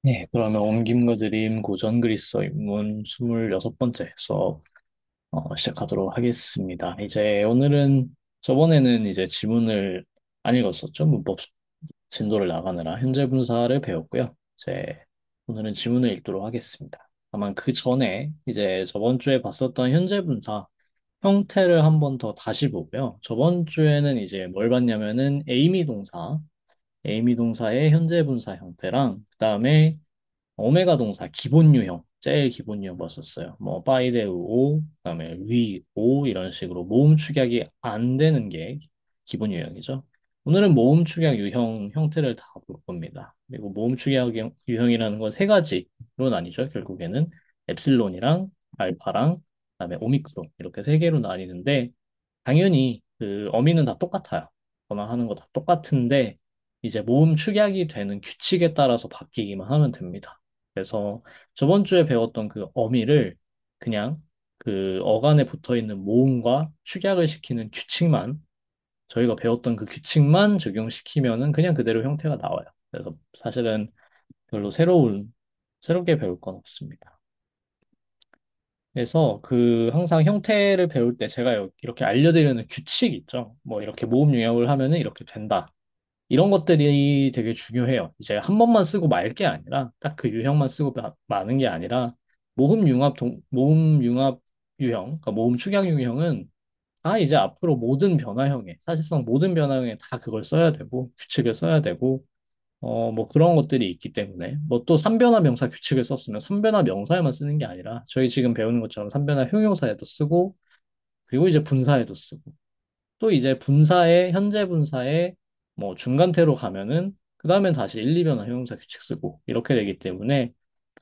네, 그러면 옮김과 드림 고전 그리스어 입문 26번째 수업 시작하도록 하겠습니다. 이제 오늘은 저번에는 이제 지문을 안 읽었었죠. 문법 진도를 나가느라 현재 분사를 배웠고요. 이제 오늘은 지문을 읽도록 하겠습니다. 다만 그 전에 이제 저번 주에 봤었던 현재 분사 형태를 한번 더 다시 보고요. 저번 주에는 이제 뭘 봤냐면은 에이미 동사의 현재 분사 형태랑 그다음에 오메가 동사 기본 유형, 제일 기본 유형 봤었어요. 뭐 바이데우 오, 그다음에 위 오 이런 식으로 모음 축약이 안 되는 게 기본 유형이죠. 오늘은 모음 축약 유형 형태를 다 볼 겁니다. 그리고 모음 축약 유형이라는 건 세 가지로 나뉘죠. 결국에는 엡실론이랑 알파랑 그다음에 오미크론 이렇게 세 개로 나뉘는데 당연히 그 어미는 다 똑같아요. 전화하는 거 다 똑같은데 이제 모음 축약이 되는 규칙에 따라서 바뀌기만 하면 됩니다. 그래서 저번 주에 배웠던 그 어미를 그냥 그 어간에 붙어 있는 모음과 축약을 시키는 규칙만 저희가 배웠던 그 규칙만 적용시키면은 그냥 그대로 형태가 나와요. 그래서 사실은 별로 새롭게 배울 건 없습니다. 그래서 그 항상 형태를 배울 때 제가 이렇게 알려드리는 규칙 있죠. 뭐 이렇게 모음 용역을 하면은 이렇게 된다. 이런 것들이 되게 중요해요. 이제 한 번만 쓰고 말 게 아니라 딱 그 유형만 쓰고 마는 게 아니라 모음 융합 유형, 그러니까 모음 축약 유형은 다 이제 앞으로 모든 변화형에 사실상 모든 변화형에 다 그걸 써야 되고 규칙을 써야 되고 뭐 그런 것들이 있기 때문에 뭐 또 삼변화 명사 규칙을 썼으면 삼변화 명사에만 쓰는 게 아니라 저희 지금 배우는 것처럼 삼변화 형용사에도 쓰고 그리고 이제 분사에도 쓰고 또 이제 현재 분사에 뭐 중간태로 가면은 그 다음엔 다시 1, 2변화 형용사 규칙 쓰고 이렇게 되기 때문에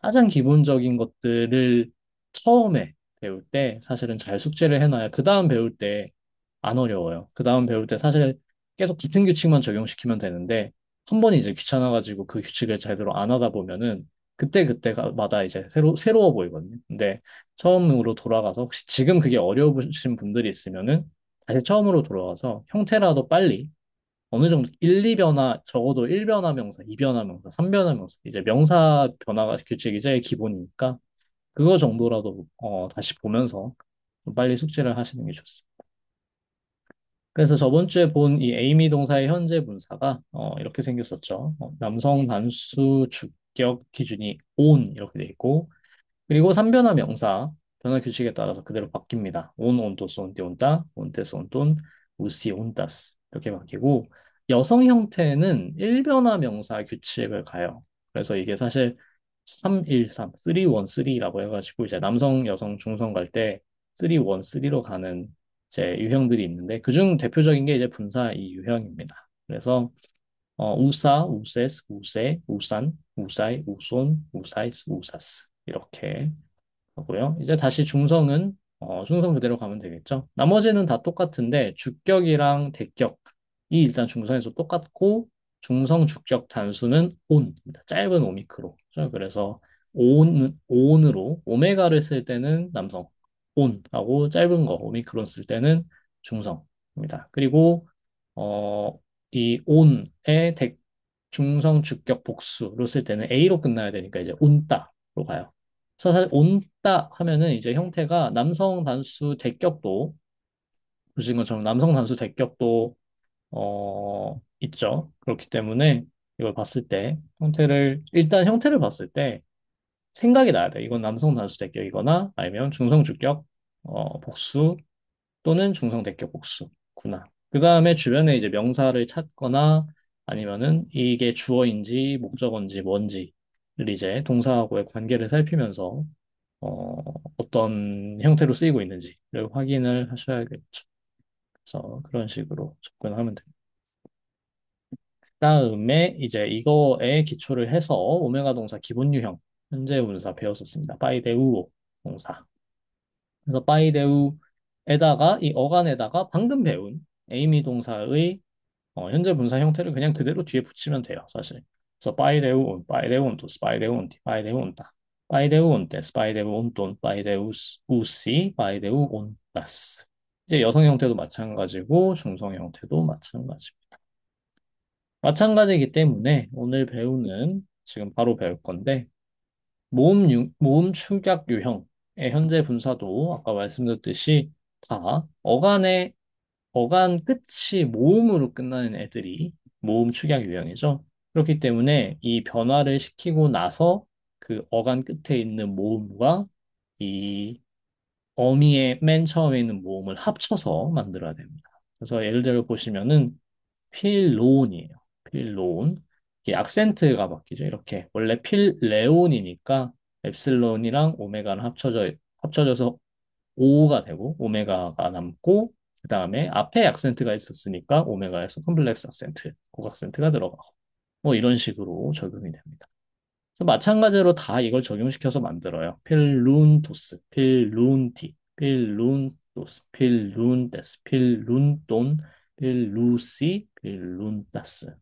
가장 기본적인 것들을 처음에 배울 때 사실은 잘 숙제를 해놔야 그 다음 배울 때 안 어려워요. 그 다음 배울 때 사실 계속 같은 규칙만 적용시키면 되는데 한 번 이제 귀찮아가지고 그 규칙을 제대로 안 하다 보면은 그때그때마다 이제 새로워 보이거든요. 근데 처음으로 돌아가서 혹시 지금 그게 어려우신 분들이 있으면은 다시 처음으로 돌아와서 형태라도 빨리 어느 정도 1, 2변화, 적어도 1변화 명사, 2변화 명사, 3변화 명사, 이제 명사 변화가 규칙이 제일 기본이니까 그거 정도라도 다시 보면서 좀 빨리 숙지를 하시는 게 좋습니다. 그래서 저번 주에 본 이 에이미 동사의 현재 분사가 이렇게 생겼었죠. 남성 단수 주격 기준이 on 이렇게 돼 있고 그리고 3변화 명사 변화 규칙에 따라서 그대로 바뀝니다. on, ontos, onte, onta, ontes, onton, usi, ontas 이렇게 바뀌고 여성 형태는 1변화 명사 규칙을 가요. 그래서 이게 사실 313, 313라고 해가지고 이제 남성, 여성, 중성 갈 때 313로 가는 이제 유형들이 있는데 그중 대표적인 게 이제 분사 이 유형입니다. 그래서 우사, 우세스, 우세, 우산, 우사이, 우손, 우사이스, 우사스 이렇게 하고요. 이제 다시 중성은 중성 그대로 가면 되겠죠. 나머지는 다 똑같은데 주격이랑 대격이 일단 중성에서 똑같고 중성 주격 단수는 온입니다. 짧은 오미크로. 그래서 온으로 오메가를 쓸 때는 남성 온하고 짧은 거 오미크론 쓸 때는 중성입니다. 그리고 이 온의 중성 주격 복수로 쓸 때는 A로 끝나야 되니까 이제 온따로 가요. 그래서 사실 온따 하면은 이제 형태가 남성 단수 대격도 보신 것처럼 남성 단수 대격도 있죠. 그렇기 때문에 이걸 봤을 때 일단 형태를 봤을 때 생각이 나야 돼. 이건 남성 단수 대격이거나 아니면 중성 주격 복수 또는 중성 대격 복수구나. 그 다음에 주변에 이제 명사를 찾거나 아니면은 이게 주어인지 목적어인지 뭔지를 이제 동사하고의 관계를 살피면서 어떤 형태로 쓰이고 있는지를 확인을 하셔야겠죠. 그래서 그런 식으로 접근하면 됩니다. 그다음에 이제 이거에 기초를 해서 오메가 동사 기본 유형 현재 분사 배웠었습니다. 바이데우 동사. 그래서 바이데우에다가 이 어간에다가 방금 배운 에이미 동사의 현재 분사 형태를 그냥 그대로 뒤에 붙이면 돼요, 사실. 그래서 바이데우 온토스, 바이데우 온티, 바이데우 온타, 바이데우 온테스, 바이데우 온톤, 바이데우 우시, 바이데우 온타스. 이제 여성 형태도 마찬가지고 중성 형태도 마찬가지입니다. 마찬가지이기 때문에 오늘 배우는 지금 바로 배울 건데, 모음 축약 유형의 현재 분사도 아까 말씀드렸듯이 다 어간 끝이 모음으로 끝나는 애들이 모음 축약 유형이죠. 그렇기 때문에 이 변화를 시키고 나서 그 어간 끝에 있는 모음과 이 어미의 맨 처음에 있는 모음을 합쳐서 만들어야 됩니다. 그래서 예를 들어 보시면은 필로온이에요. 필로온. 이게 악센트가 바뀌죠. 이렇게 원래 필레온이니까 엡실론이랑 오메가는 합쳐져서 오가 되고 오메가가 남고 그 다음에 앞에 악센트가 있었으니까 오메가에서 컴플렉스 악센트, 곡악센트가 들어가고 뭐 이런 식으로 적용이 됩니다. 그래서 마찬가지로 다 이걸 적용시켜서 만들어요. 필룬토스, 필룬티, 필룬토스, 필룬데스, 필룬돈, 필루시, 필룬다스.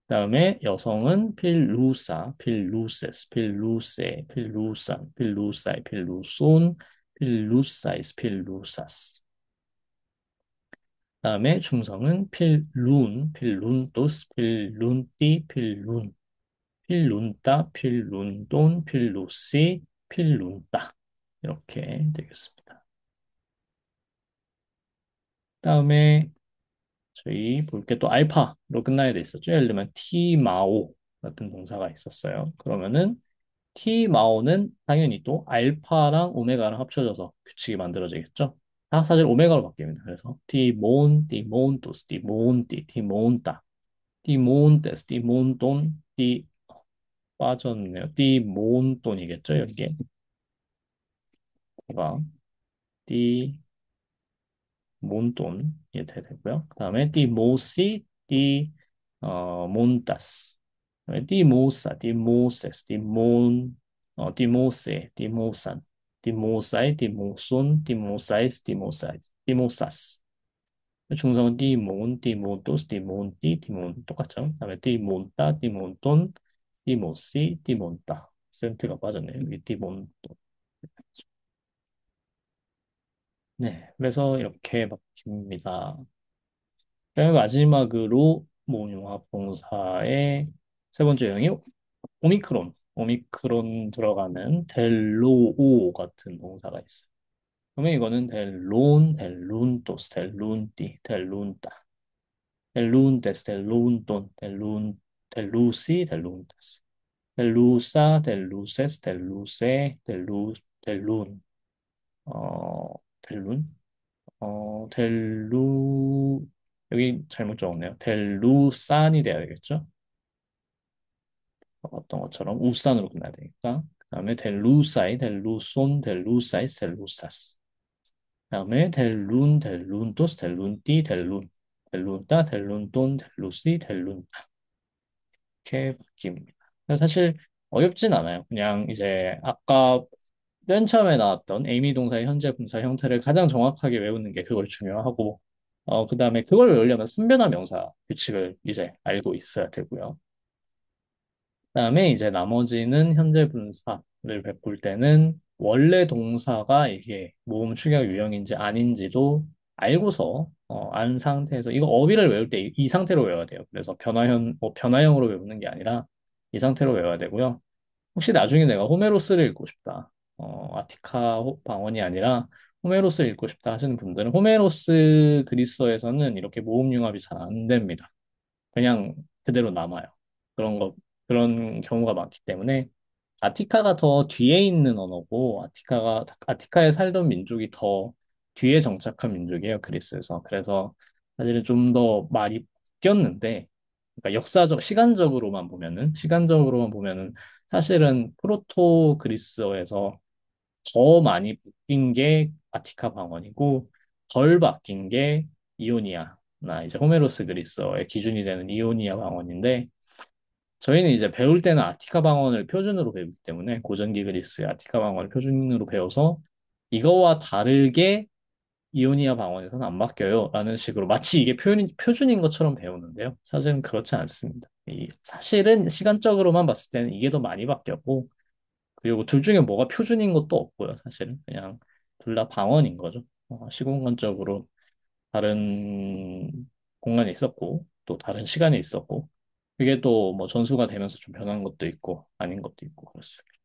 그다음에 여성은 필루사, 필루세스, 필루세, 필루산, 필루사이, 필루손, 필루사이스, 필루사스. 그다음에 중성은 필룬, 필룬토스, 필룬띠, 필룬. 필룬따, 필룬돈, 필루시, 필룬따. 이렇게 되겠습니다. 그다음에 저희 볼 게 또 알파로 끝나야 돼 있었죠. 예를 들면 티마오 같은 동사가 있었어요. 그러면은 티마오는 당연히 또 알파랑 오메가랑 합쳐져서 규칙이 만들어지겠죠. 다 사실 오메가로 바뀝니다. 그래서 티몬, 티몬토스, 티몬티, 티몬따, 티몬테스, 티몬돈, 티 빠졌네요. 티몬돈이겠죠, 여기에. 가 티몬돈 이렇게 되고요. 그다음에 티모시, 몬타스. 티모사, 티모세스, 티모세, 티모산, 티모사이, 티모손, 티모사이스, 티모사스. 중성은 티몬, 티모토스, 티몬티, 티몬 똑같죠? 그다음에 티몬따, 티몬돈, 티모시, 티몬따. 센트가 빠졌네요. 여기 티몬돈. 네, 그래서 이렇게 바뀝니다. 그다음에 마지막으로 모용합동사의 세 번째 유형이 오미크론. 오미크론 들어가는 델로오 같은 동사가 있어요. 그러면 이거는 델론, 델룬토스, 델룬띠, 델룬따, 델룬테스, 델룬돈, 델루시, 델룬타스, 델루사, 델루세스, 델루세, 델룬, 어, 델룬, 여기 잘못 적었네요. 델루산이 돼야 되겠죠? 어떤 것처럼 우산으로 끝나야 되니까. 그 다음에 델루사이, 델루손, 델루사이스, 델루사스. 그 다음에 델룬토스, 델룬띠, 델룬따, 델룬돈, 델루시, 델룬따. 이렇게 바뀝니다. 근데 사실 어렵진 않아요. 그냥 이제 아까 맨 처음에 나왔던 에이미 동사의 현재 분사 형태를 가장 정확하게 외우는 게 그걸 중요하고, 그 다음에 그걸 외우려면 선변화 명사 규칙을 이제 알고 있어야 되고요. 그다음에 이제 나머지는 현재 분사를 베풀 때는 원래 동사가 이게 모음 축약 유형인지 아닌지도 알고서 안 상태에서 이거 어휘를 외울 때 이 상태로 외워야 돼요. 그래서 변화형으로 외우는 게 아니라 이 상태로 외워야 되고요. 혹시 나중에 내가 호메로스를 읽고 싶다. 아티카 방언이 아니라 호메로스를 읽고 싶다 하시는 분들은 호메로스 그리스어에서는 이렇게 모음 융합이 잘 안 됩니다. 그냥 그대로 남아요. 그런 그런 경우가 많기 때문에 아티카가 더 뒤에 있는 언어고 아티카에 살던 민족이 더 뒤에 정착한 민족이에요, 그리스에서. 그래서 사실은 좀 더 말이 바뀌었는데, 그러니까 시간적으로만 보면은 사실은 프로토 그리스어에서 더 많이 바뀐 게 아티카 방언이고 덜 바뀐 게 이오니아나 이제 호메로스 그리스어의 기준이 되는 이오니아 방언인데 저희는 이제 배울 때는 아티카 방언을 표준으로 배우기 때문에 고전기 그리스의 아티카 방언을 표준으로 배워서 이거와 다르게 이오니아 방언에서는 안 바뀌어요 라는 식으로 마치 이게 표준인 것처럼 배우는데요. 사실은 그렇지 않습니다. 사실은 시간적으로만 봤을 때는 이게 더 많이 바뀌었고 그리고 둘 중에 뭐가 표준인 것도 없고요. 사실은 그냥 둘 다 방언인 거죠. 시공간적으로 다른 공간에 있었고 또 다른 시간에 있었고 그게 또 뭐 전수가 되면서 좀 변한 것도 있고 아닌 것도 있고 그렇습니다.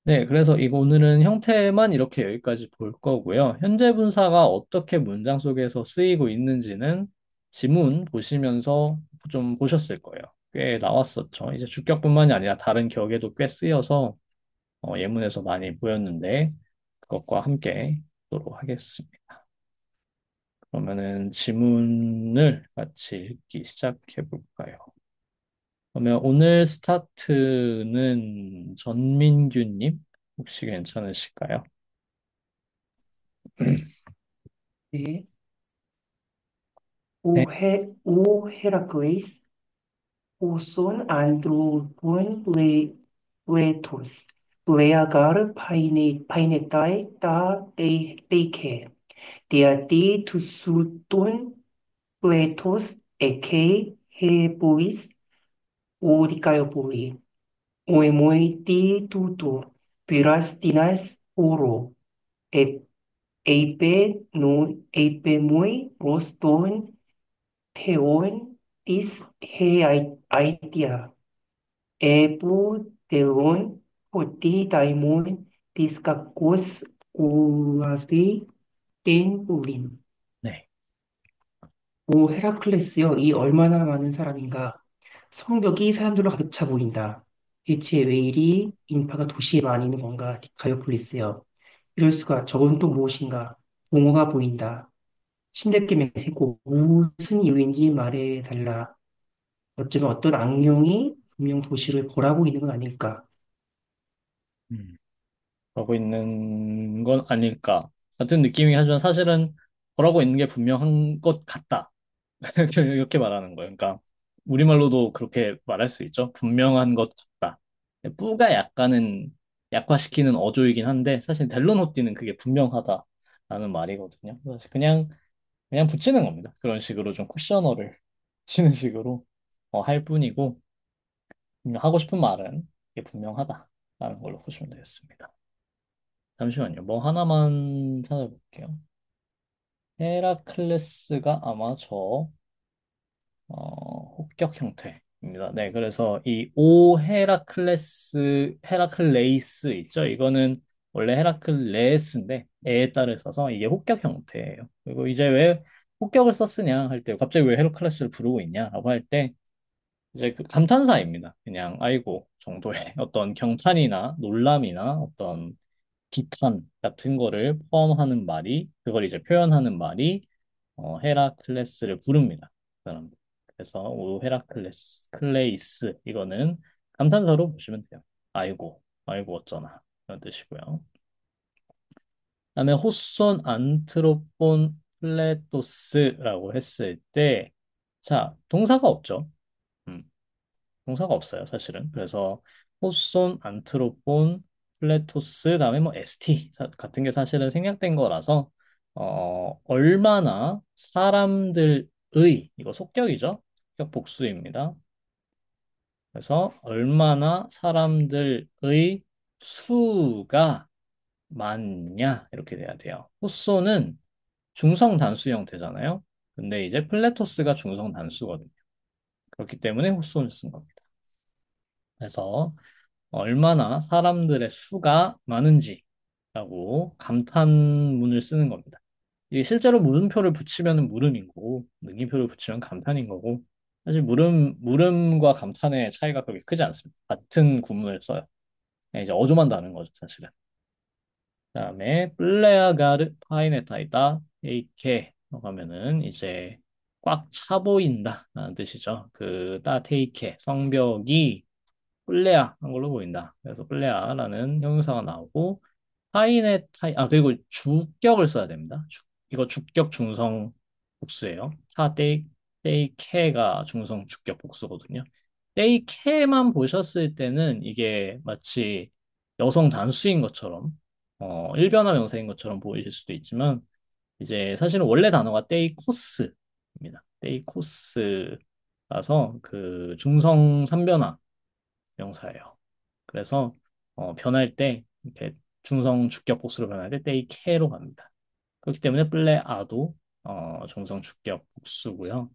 네, 그래서 이거 오늘은 형태만 이렇게 여기까지 볼 거고요. 현재 분사가 어떻게 문장 속에서 쓰이고 있는지는 지문 보시면서 좀 보셨을 거예요. 꽤 나왔었죠. 이제 주격뿐만이 아니라 다른 격에도 꽤 쓰여서 예문에서 많이 보였는데 그것과 함께 보도록 하겠습니다. 그러면은 지문을 같이 읽기 시작해 볼까요? 그러면 오늘 스타트는 전민규님 혹시 괜찮으실까요? 네. 네. O 헤라클레이스, 오손 안드로본 레토스, 블레아가르 파이네타에 따 데이케, 데아디 투술돈 플레토스 에케 헤보이스, 오디카요 보이, 오에모이 디 투토, 비라스티나스 오로, 에, 에이페 모이 로스톤 Theon is he idea. Ebu delon poti daimon discacos ulasi 겐 울림. 네. 오 헤라클레스여, 이 얼마나 많은 사람인가. 성벽이 사람들로 가득 차 보인다. 대체 왜 이리 인파가 도시에 많이 있는 건가? 디카요폴리스여. 이럴 수가. 저건 또 무엇인가? 공허가 보인다. 신들께 맹세코 무슨 이유인지 말해달라. 어쩌면 어떤 악령이 분명 도시를 벌하고 있는 건 아닐까. 음, 그러고 있는 건 아닐까 같은 느낌이긴 하지만 사실은 그러고 있는 게 분명한 것 같다. 이렇게 말하는 거예요. 그러니까 우리말로도 그렇게 말할 수 있죠. 분명한 것 같다. 뿌가 약간은 약화시키는 어조이긴 한데 사실 델론 호띠는 그게 분명하다라는 말이거든요. 그래서 그냥 붙이는 겁니다. 그런 식으로 좀 쿠셔너를 치는 식으로 할 뿐이고 하고 싶은 말은 이게 분명하다라는 걸로 보시면 되겠습니다. 잠시만요. 뭐 하나만 찾아볼게요. 헤라클레스가 아마 혹격 형태입니다. 네, 그래서 이 오 헤라클레이스 있죠? 이거는 원래 헤라클레스인데 에에 따라 써서 이게 혹격 형태예요. 그리고 이제 왜 혹격을 썼으냐 할 때 갑자기 왜 헤라클레스를 부르고 있냐라고 할 때 이제 그 감탄사입니다. 그냥 아이고 정도의 어떤 경탄이나 놀람이나 어떤 비탄 같은 거를 포함하는 말이 그걸 이제 표현하는 말이 헤라클레스를 부릅니다. 그 사람. 그래서 오 헤라클레스 클레이스 이거는 감탄사로 보시면 돼요. 아이고 아이고 어쩌나 이런 뜻이고요. 그다음에 호손 안트로폰 플레토스라고 했을 때 자 동사가 없죠. 음, 동사가 없어요, 사실은. 그래서 호손, 안트로폰, 플레토스, 다음에 뭐 ST 같은 게 사실은 생략된 거라서 얼마나 사람들의 이거 속격이죠? 속격 복수입니다. 그래서 얼마나 사람들의 수가 많냐 이렇게 돼야 돼요. 호소는 중성 단수 형태잖아요. 근데 이제 플레토스가 중성 단수거든요. 그렇기 때문에 호소를 쓴 겁니다. 그래서 얼마나 사람들의 수가 많은지라고 감탄문을 쓰는 겁니다. 이게 실제로 물음표를 붙이면 물음인 거고, 능임표를 붙이면 감탄인 거고, 사실 물음과 감탄의 차이가 그렇게 크지 않습니다. 같은 구문을 써요. 그냥 이제 어조만 다른 거죠, 사실은. 그다음에 플레아가르 파이네타이다 이케 하면은 이제 꽉 차 보인다라는 뜻이죠. 그 따테이케 성벽이 플레아 한 걸로 보인다. 그래서 플레아라는 형용사가 나오고 그리고 주격을 써야 됩니다. 이거 주격 중성 복수예요. 테이케가 중성 주격 복수거든요. 테이케만 보셨을 때는 이게 마치 여성 단수인 것처럼 일변화 명사인 것처럼 보이실 수도 있지만 이제 사실은 원래 단어가 테이코스입니다. 테이코스라서 그 중성 삼변화 명사예요. 그래서 변할 때 이렇게 중성 주격 복수로 변할 때 테이케로 갑니다. 그렇기 때문에 플레아도 중성 주격 복수고요.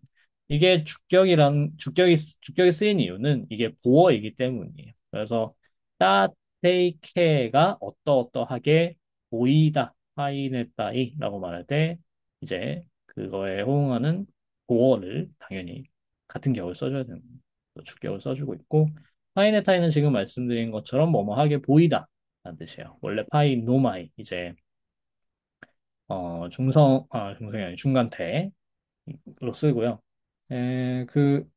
이게 주격이 쓰인 이유는 이게 보어이기 때문이에요. 그래서 따테이케가 어떠어떠하게 보이다, 파이네따이라고 말할 때 이제 그거에 호응하는 보어를 당연히 같은 격을 써줘야 되는 거예요. 주격을 써주고 있고 파이네타이는 지금 말씀드린 것처럼 뭐뭐하게 보이다 라는 뜻이에요. 원래 파이노마이 이제 중성이 아니 중간태 로 쓰고요. 그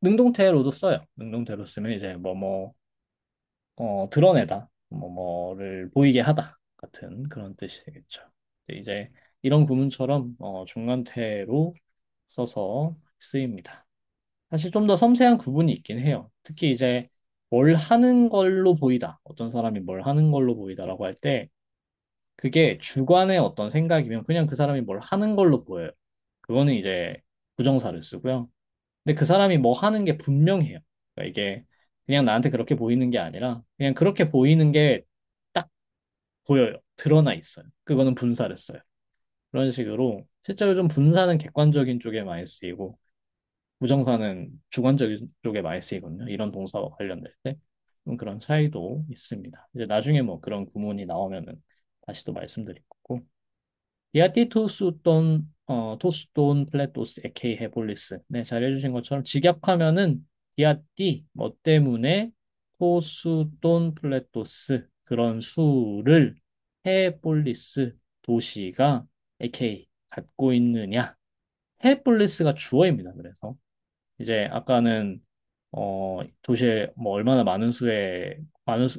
능동태로도 써요. 능동태로 쓰면 이제 드러내다, 뭐뭐를 보이게 하다 같은 그런 뜻이 되겠죠. 이제 이런 구문처럼 중간태로 써서 쓰입니다. 사실 좀 더 섬세한 구분이 있긴 해요. 특히 이제 뭘 하는 걸로 보이다, 어떤 사람이 뭘 하는 걸로 보이다라고 할 때 그게 주관의 어떤 생각이면 그냥 그 사람이 뭘 하는 걸로 보여요. 그거는 이제 부정사를 쓰고요. 근데 그 사람이 뭐 하는 게 분명해요. 그러니까 이게 그냥 나한테 그렇게 보이는 게 아니라 그냥 그렇게 보이는 게 딱 보여요. 드러나 있어요. 그거는 분사를 써요. 그런 식으로 실제로 좀 분사는 객관적인 쪽에 많이 쓰이고 부정사는 주관적인 쪽에 많이 쓰이거든요. 이런 동사와 관련될 때. 그런 차이도 있습니다. 이제 나중에 뭐 그런 구문이 나오면은 다시 또 말씀드릴 거고. 토스돈 플레토스 에케이 헤볼리스. 네, 잘해주신 것처럼 직역하면은 디아띠 뭐 때문에 토스돈 플레토스 그런 수를 헤볼리스 도시가 에케이 갖고 있느냐. 헤볼리스가 주어입니다. 그래서 이제 아까는 도시에 뭐 얼마나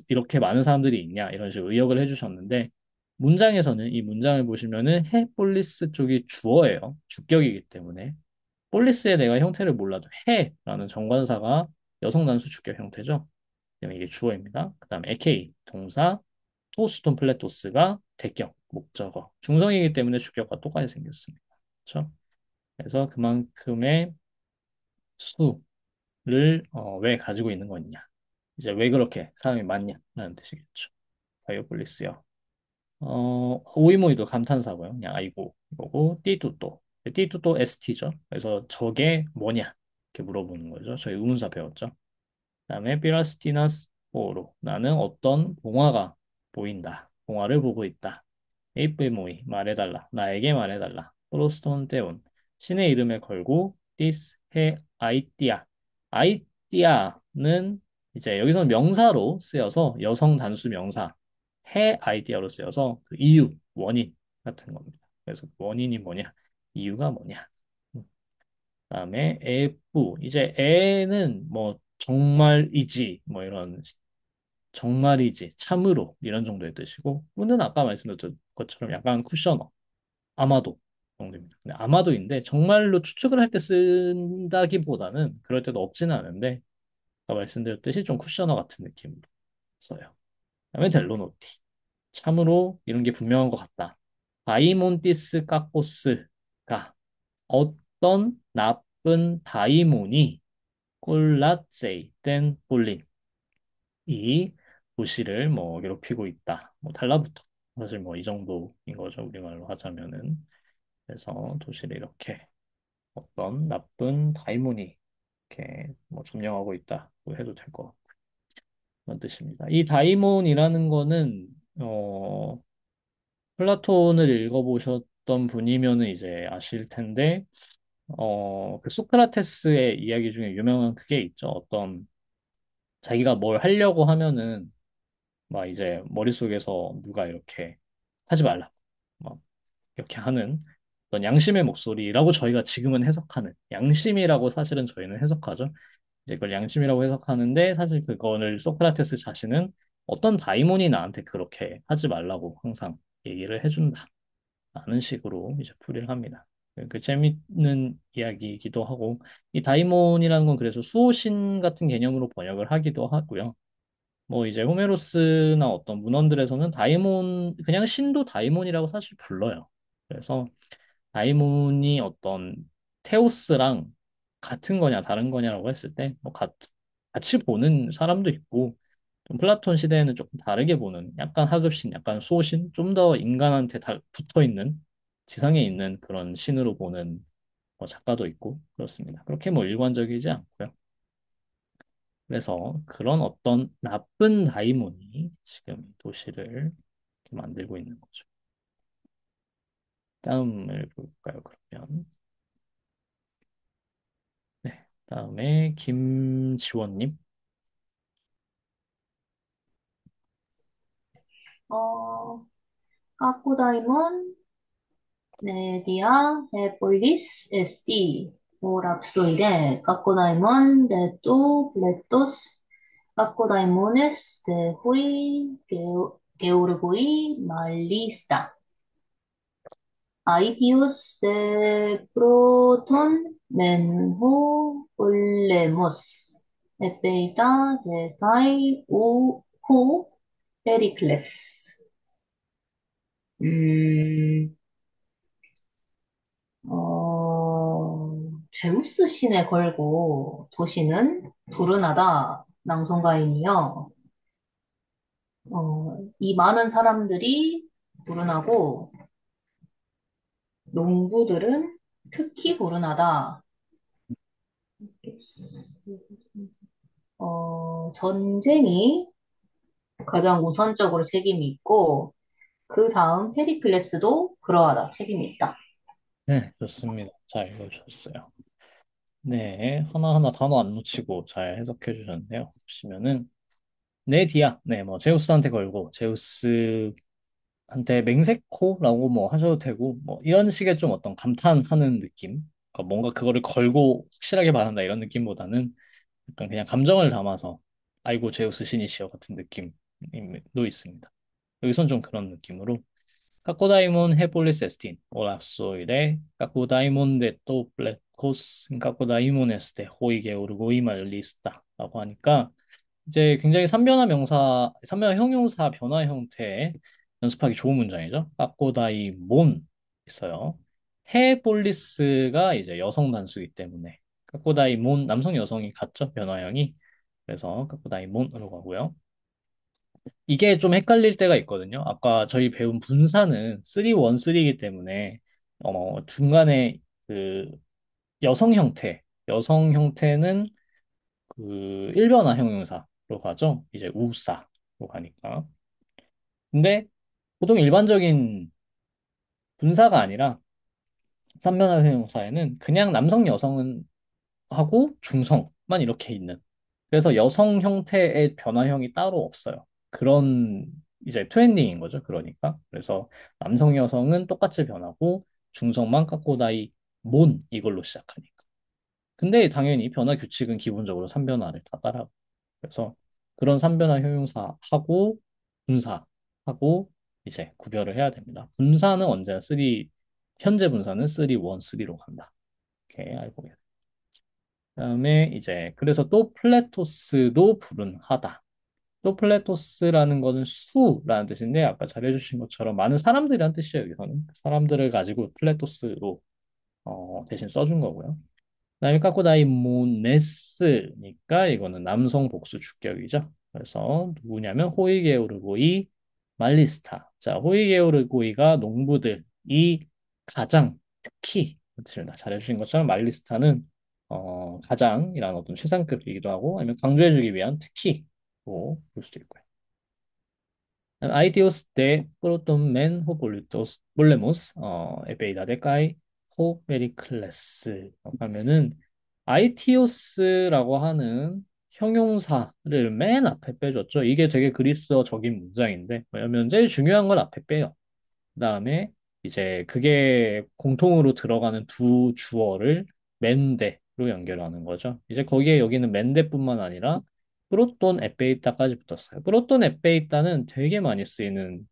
이렇게 많은 사람들이 있냐 이런 식으로 의역을 해주셨는데 문장에서는 이 문장을 보시면은 해폴리스 쪽이 주어예요. 주격이기 때문에 폴리스의 내가 형태를 몰라도 해라는 정관사가 여성 단수 주격 형태죠. 그다음에 이게 주어입니다. 그다음에 에케이 동사 토스톤 플레토스가 대격 목적어 중성이기 때문에 주격과 똑같이 생겼습니다. 그렇죠? 그래서 그만큼의 수를 왜 가지고 있는 거냐. 이제 왜 그렇게 사람이 많냐라는 뜻이겠죠. 바이오폴리스요. 오이모이도 감탄사고요. 그냥 아이고 이거고 띠뚜또 띠뚜또 ST죠. 그래서 저게 뭐냐 이렇게 물어보는 거죠. 저희 의문사 배웠죠. 그다음에 피라스티나스 포로 나는 어떤 봉화가 보인다. 봉화를 보고 있다. 에이프모이 말해달라. 나에게 말해달라. 프로스톤 때온 신의 이름에 걸고 this 해 아이띠아. 아이띠아는 이제 여기서는 명사로 쓰여서 여성 단수 명사 해 아이디어로 쓰여서 그 이유, 원인 같은 겁니다. 그래서 원인이 뭐냐, 이유가 뭐냐. 그다음에 애뿌 이제 애는 뭐 정말이지 뭐 이런 정말이지 참으로 이런 정도의 뜻이고 뿌는 아까 말씀드렸던 것처럼 약간 쿠셔너 아마도 정도입니다. 근데 아마도인데 정말로 추측을 할 때 쓴다기보다는 그럴 때도 없지는 않은데 아까 말씀드렸듯이 좀 쿠셔너 같은 느낌으로 써요. 그다음에 델로노티 참으로 이런 게 분명한 것 같다. 다이몬티스 까꼬스가 어떤 나쁜 다이몬이 꼴라제이 된 볼린 이 도시를 뭐 괴롭히고 있다. 뭐 달라붙어. 사실 뭐 이 정도인 거죠. 우리말로 하자면은. 그래서 도시를 이렇게 어떤 나쁜 다이몬이 이렇게 뭐 점령하고 있다고 해도 될 것 같고 그런 뜻입니다. 이 다이몬이라는 거는 플라톤을 읽어보셨던 분이면은 이제 아실 텐데 그 소크라테스의 이야기 중에 유명한 그게 있죠. 어떤 자기가 뭘 하려고 하면은 막 이제 머릿속에서 누가 이렇게 하지 말라. 막 이렇게 하는 어떤 양심의 목소리라고 저희가 지금은 해석하는 양심이라고 사실은 저희는 해석하죠. 이제 그걸 양심이라고 해석하는데 사실 그거를 소크라테스 자신은 어떤 다이몬이 나한테 그렇게 하지 말라고 항상 얘기를 해준다. 라는 식으로 이제 풀이를 합니다. 그 재밌는 이야기이기도 하고 이 다이몬이라는 건 그래서 수호신 같은 개념으로 번역을 하기도 하고요. 뭐 이제 호메로스나 어떤 문헌들에서는 다이몬 그냥 신도 다이몬이라고 사실 불러요. 그래서 다이몬이 어떤 테오스랑 같은 거냐 다른 거냐라고 했을 때 뭐 같이 보는 사람도 있고 좀 플라톤 시대에는 조금 다르게 보는 약간 하급신, 약간 수호신, 좀 더 인간한테 붙어 있는 지상에 있는 그런 신으로 보는 뭐 작가도 있고 그렇습니다. 그렇게 뭐 일관적이지 않고요. 그래서 그런 어떤 나쁜 다이몬이 지금 도시를 이렇게 만들고 있는 거죠. 다음을 볼까요, 그러면? 네. 다음에 김지원님. 어, Kakudaimun dia polis esti morapsoide. Kakudaimun de tu pletos. Kakudaimunes de hui geurgui malista. Aetius de proton menhu ulemos. Epeita de kai u hu Pericles. 음, 제우스 신에 걸고 도시는 불운하다, 낭송가인이요. 이 많은 사람들이 불운하고 농부들은 특히 불운하다. 전쟁이 가장 우선적으로 책임이 있고, 그 다음 페리클레스도 그러하다, 책임이 있다. 네, 좋습니다. 잘 읽어주셨어요. 네, 하나하나 단어 안 놓치고 잘 해석해 주셨는데요. 보시면은 네디아, 네, 뭐 제우스한테 걸고 제우스한테 맹세코라고 뭐 하셔도 되고 뭐 이런 식의 좀 어떤 감탄하는 느낌, 그러니까 뭔가 그거를 걸고 확실하게 말한다 이런 느낌보다는 약간 그냥 감정을 담아서 아이고 제우스 신이시여 같은 느낌도 있습니다. 여기선 좀 그런 느낌으로 Cacodaimon Hepolis Estin, Olassoide, Cacodaimon de Toplecos, Cacodaimon este Hoige Urgoi Malista 라고 하니까 이제 굉장히 삼변화 형용사 변화 형태의 연습하기 좋은 문장이죠. 까꼬다이몬 있어요. 헤볼리스가 이제 여성 단수이기 때문에 까꼬다이몬 남성 여성이 같죠 변화형이. 그래서 까꼬다이몬으로 가고요. 이게 좀 헷갈릴 때가 있거든요. 아까 저희 배운 분사는 313이기 때문에 중간에 그 여성 형태는 그 일변화 형용사로 가죠. 이제 우사로 가니까. 근데 보통 일반적인 분사가 아니라 삼변화 형용사에는 그냥 남성 여성은 하고 중성만 이렇게 있는. 그래서 여성 형태의 변화형이 따로 없어요. 그런 이제 트렌딩인 거죠. 그러니까. 그래서 남성 여성은 똑같이 변하고 중성만 까꼬다이 몬 이걸로 시작하니까. 근데 당연히 변화 규칙은 기본적으로 삼변화를 다 따라. 그래서 그런 삼변화 형용사하고 분사하고 이제 구별을 해야 됩니다. 분사는 언제나 3, 현재 분사는 3, 1, 3로 간다. 이렇게 알고 계세요. 그다음에 이제 그래서 또 플레토스도 불운하다. 또 플레토스라는 거는 수라는 뜻인데 아까 잘해주신 것처럼 많은 사람들이란 뜻이에요. 여기서는 사람들을 가지고 플레토스로 대신 써준 거고요. 그다음에 까코다이모네스니까 이거는 남성 복수 주격이죠. 그래서 누구냐면 호이게오르고이 말리스타. 자, 호이게오르고이가 농부들이 가장 특히 뜻입니다. 잘해주신 것처럼 말리스타는 가장이라는 어떤 최상급이기도 하고 아니면 강조해주기 위한 특히로 볼 수도 있고요. Aetios de protomen volemos 에베이다 데카이 호 베리클레스 하면은 아이티오스라고 하는 형용사를 맨 앞에 빼줬죠. 이게 되게 그리스어적인 문장인데 왜냐면 제일 중요한 걸 앞에 빼요. 그다음에 이제 그게 공통으로 들어가는 두 주어를 맨데로 연결하는 거죠. 이제 거기에 여기는 맨데뿐만 아니라 프로톤 에페이따까지 붙었어요. 프로톤 에페이따는 되게 많이 쓰이는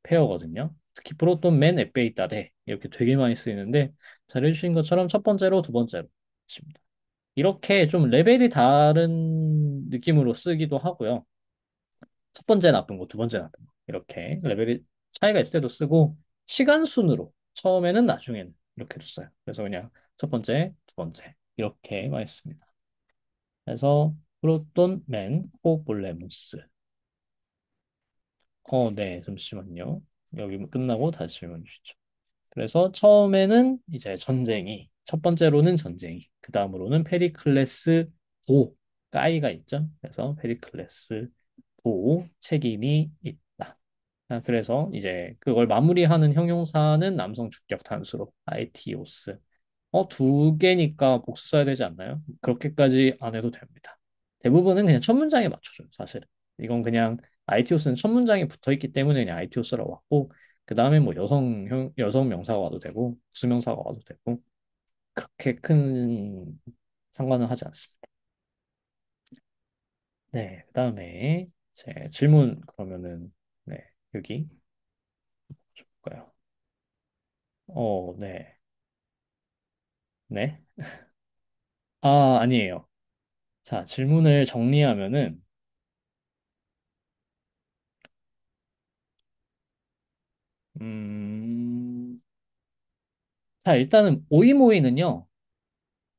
페어거든요. 특히 프로톤 맨 에페이따 대 이렇게 되게 많이 쓰이는데 잘해주신 것처럼 첫 번째로 두 번째로 칩니다. 이렇게 좀 레벨이 다른 느낌으로 쓰기도 하고요. 첫 번째 나쁜 거, 두 번째 나쁜 거. 이렇게 레벨이 차이가 있을 때도 쓰고, 시간 순으로 처음에는 나중에는 이렇게도 써요. 그래서 그냥 첫 번째, 두 번째. 이렇게만 했습니다. 그래서 프로톤, 맨, 호볼레무스. 네, 잠시만요. 여기 끝나고 다시 질문 주시죠. 그래서 처음에는 이제 전쟁이 첫 번째로는 전쟁이, 그 다음으로는 페리클레스 도, 까이가 있죠. 그래서 페리클레스 도 책임이 있다. 그래서 이제 그걸 마무리하는 형용사는 남성 주격 단수로 아이티오스. 두 개니까 복수 써야 되지 않나요? 그렇게까지 안 해도 됩니다. 대부분은 그냥 첫 문장에 맞춰줘요, 사실은. 이건 그냥 아이티오스는 첫 문장에 붙어 있기 때문에 그냥 아이티오스라고 왔고, 그 다음에 뭐 여성 명사가 와도 되고, 수명사가 와도 되고, 그렇게 큰 상관은 하지 않습니다. 네, 그 다음에 제 질문 그러면은, 네, 여기 볼까요? 네, 네. 아니에요. 자, 질문을 정리하면은, 음, 자, 일단은 오이모이는요,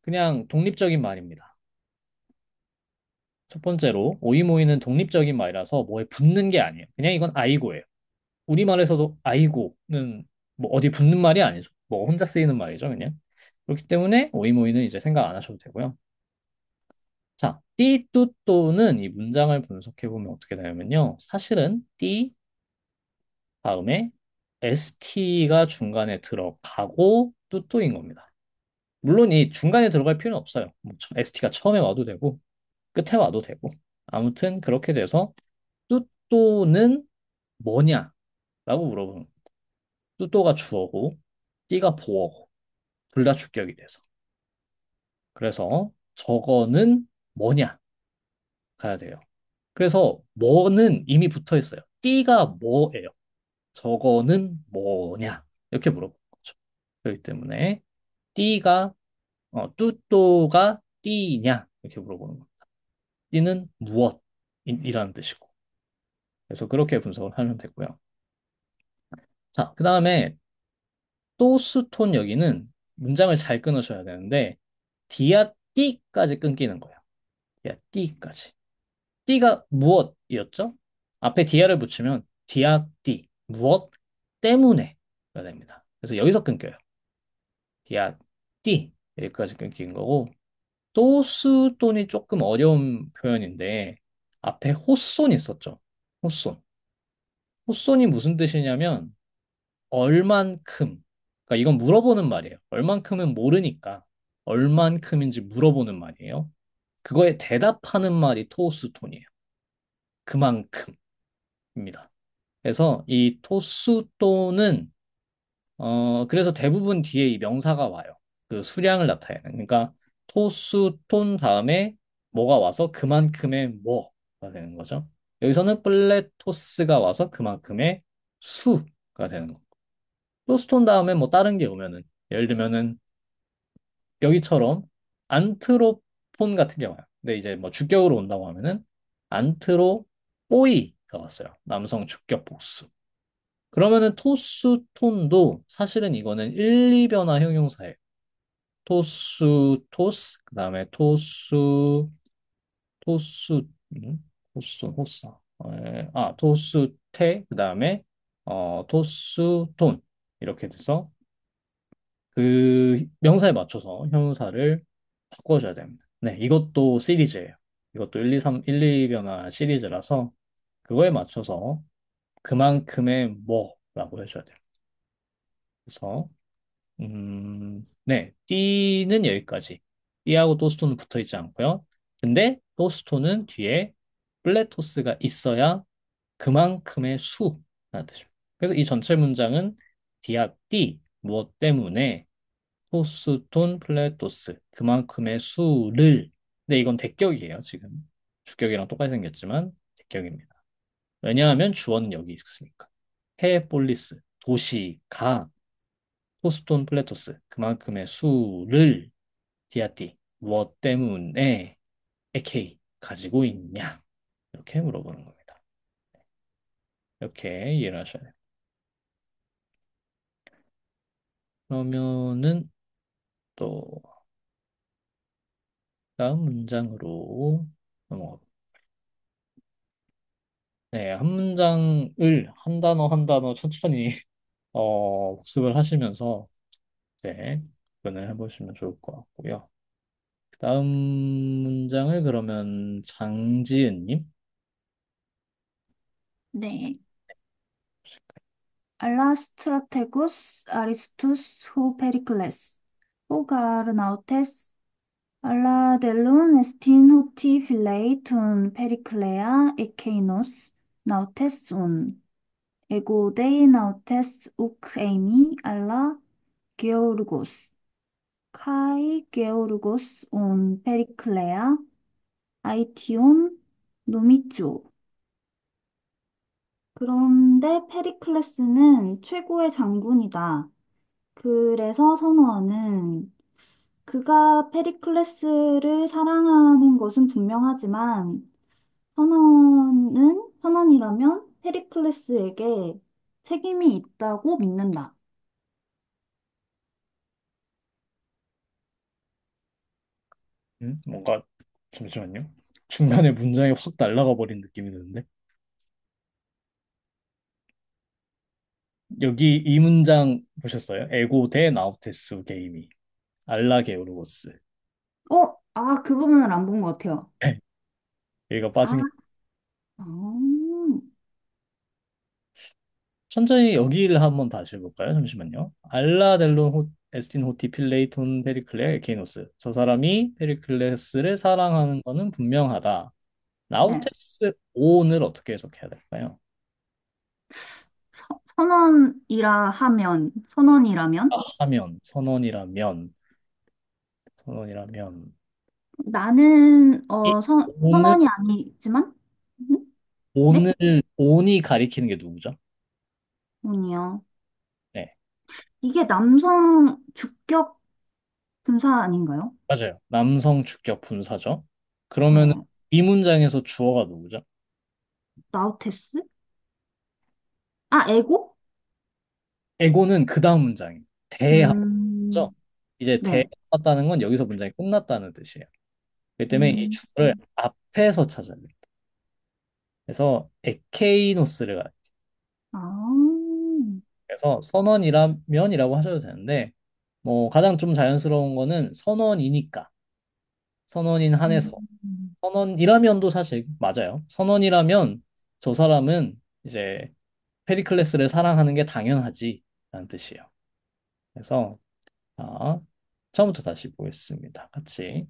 그냥 독립적인 말입니다. 첫 번째로, 오이모이는 독립적인 말이라서 뭐에 붙는 게 아니에요. 그냥 이건 아이고예요. 우리말에서도 아이고는 뭐 어디 붙는 말이 아니죠. 뭐 혼자 쓰이는 말이죠, 그냥. 그렇기 때문에 오이모이는 이제 생각 안 하셔도 되고요. 자, 띠뚜또는 이 문장을 분석해 보면 어떻게 되냐면요. 사실은 띠 다음에 st가 중간에 들어가고 뚜또인 겁니다. 물론 이 중간에 들어갈 필요는 없어요. 뭐 st가 처음에 와도 되고 끝에 와도 되고. 아무튼 그렇게 돼서 뚜또는 뭐냐라고 물어보는 거예요. 뚜또가 주어고 띠가 보어고 둘 다 주격이 돼서. 그래서 저거는 뭐냐 가야 돼요. 그래서 뭐는 이미 붙어 있어요. 띠가 뭐예요? 저거는 뭐냐? 이렇게 물어보는 거죠. 그렇기 때문에 띠가 뚜또가 띠냐? 이렇게 물어보는 겁니다. 띠는 무엇이라는 뜻이고. 그래서 그렇게 분석을 하면 되고요. 자, 그 다음에 또스톤 여기는 문장을 잘 끊으셔야 되는데 디아 띠까지 끊기는 거예요. 디아 띠까지. 띠가 무엇이었죠? 앞에 디아를 붙이면 디아 띠 무엇 때문에가 됩니다. 그래서 여기서 끊겨요. 디아 띠 여기까지 끊긴 거고 또스톤이 조금 어려운 표현인데 앞에 호손 있었죠. 호손. 호손이 무슨 뜻이냐면 얼만큼. 그러니까 이건 물어보는 말이에요. 얼만큼은 모르니까 얼만큼인지 물어보는 말이에요. 그거에 대답하는 말이 토스톤이에요. 그만큼입니다. 그래서 이 토스톤은 그래서 대부분 뒤에 이 명사가 와요. 그 수량을 나타내는. 그러니까 토스톤 다음에 뭐가 와서 그만큼의 뭐가 되는 거죠. 여기서는 플레토스가 와서 그만큼의 수가 되는 거. 토스톤 다음에 뭐 다른 게 오면은 예를 들면은 여기처럼 안트로폰 같은 게 와요. 근데 이제 뭐 주격으로 온다고 하면은 안트로뽀이가 왔어요. 남성 주격 복수. 그러면은 토스 톤도 사실은 이거는 1, 2변화 형용사예요. 토스 토스 그다음에 토스 호사 토스 테 그다음에 토스 톤 이렇게 돼서 그 명사에 맞춰서 형용사를 바꿔줘야 됩니다. 네, 이것도 시리즈예요. 이것도 1, 2, 3, 1, 2변화 시리즈라서 그거에 맞춰서 그만큼의 뭐라고 해줘야 돼요. 그래서 네, 띠는 여기까지. 띠하고 토스토는 붙어 있지 않고요. 근데 토스토는 뒤에 플레토스가 있어야 그만큼의 수라는 뜻입니다. 그래서 이 전체 문장은 디아 띠 무엇 때문에 토스톤 플레토스 그만큼의 수를 근데 이건 대격이에요 지금 주격이랑 똑같이 생겼지만 대격입니다. 왜냐하면 주어는 여기 있으니까 헤폴리스 도시가 토스톤 플레토스 그만큼의 수를 디아띠 무엇 때문에 AK 가지고 있냐 이렇게 물어보는 겁니다. 이렇게 이해를 하셔야 돼요. 그러면은 또 다음 문장으로 넘어가. 네, 한 문장을 한 단어 한 단어 천천히 복습을 하시면서 이제 접근을 해보시면 좋을 것 같고요. 다음 문장을 그러면 장지은님. 네. Alla strategos Aristus hu Pericles, Hogar nautes, alla dellun estin huti filei tun Periclea ekeinos, nautes un, ego dei nautes uk eimi alla Georgos, kai Georgos un Periclea, aetion numicho. 그런데 페리클레스는 최고의 장군이다. 그래서 선호하는 그가 페리클레스를 사랑하는 것은 분명하지만 선원이라면 페리클레스에게 책임이 있다고 믿는다. 뭔가 잠시만요. 중간에 문장이 확 날아가 버린 느낌이 드는데 여기 이 문장 보셨어요? 에고 대 나우테스 게이미 알라 게오르고스. 그 부분을 안 본 것 같아요. 여기가 아, 빠진 게 어, 천천히 여기를 한번 다시 해볼까요? 잠시만요. 알라 델론 에스틴 호티 필레이톤 페리클레 에케노스. 저 사람이 페리클레스를 사랑하는 것은 분명하다. 네. 나우테스 오를 어떻게 해석해야 될까요? 선원이라면 하면 선언이라면 나는 이 오늘 선원이 아니지만 음? 네? 오늘 온이 가리키는 게 누구죠? 아니요. 네, 이게 남성 주격 분사 아닌가요? 맞아요. 남성 주격 분사죠. 그러면 네. 이 문장에서 주어가 누구죠? 나우테스? 아, 에고? 에고는 그 다음 문장이 대하죠. 음, 이제 네. 대하다는 건 여기서 문장이 끝났다는 뜻이에요. 그렇기 때문에 이 음, 주어를 앞에서 찾아야 돼요. 그래서 에케이노스를 가요. 아, 그래서 선언이라면이라고 하셔도 되는데 뭐 가장 좀 자연스러운 거는 선언이니까 선언인 한해서 음, 선언이라면도 사실 맞아요. 선언이라면 저 사람은 이제 페리클레스를 사랑하는 게 당연하지 라는 뜻이에요. 그래서 자, 처음부터 다시 보겠습니다. 같이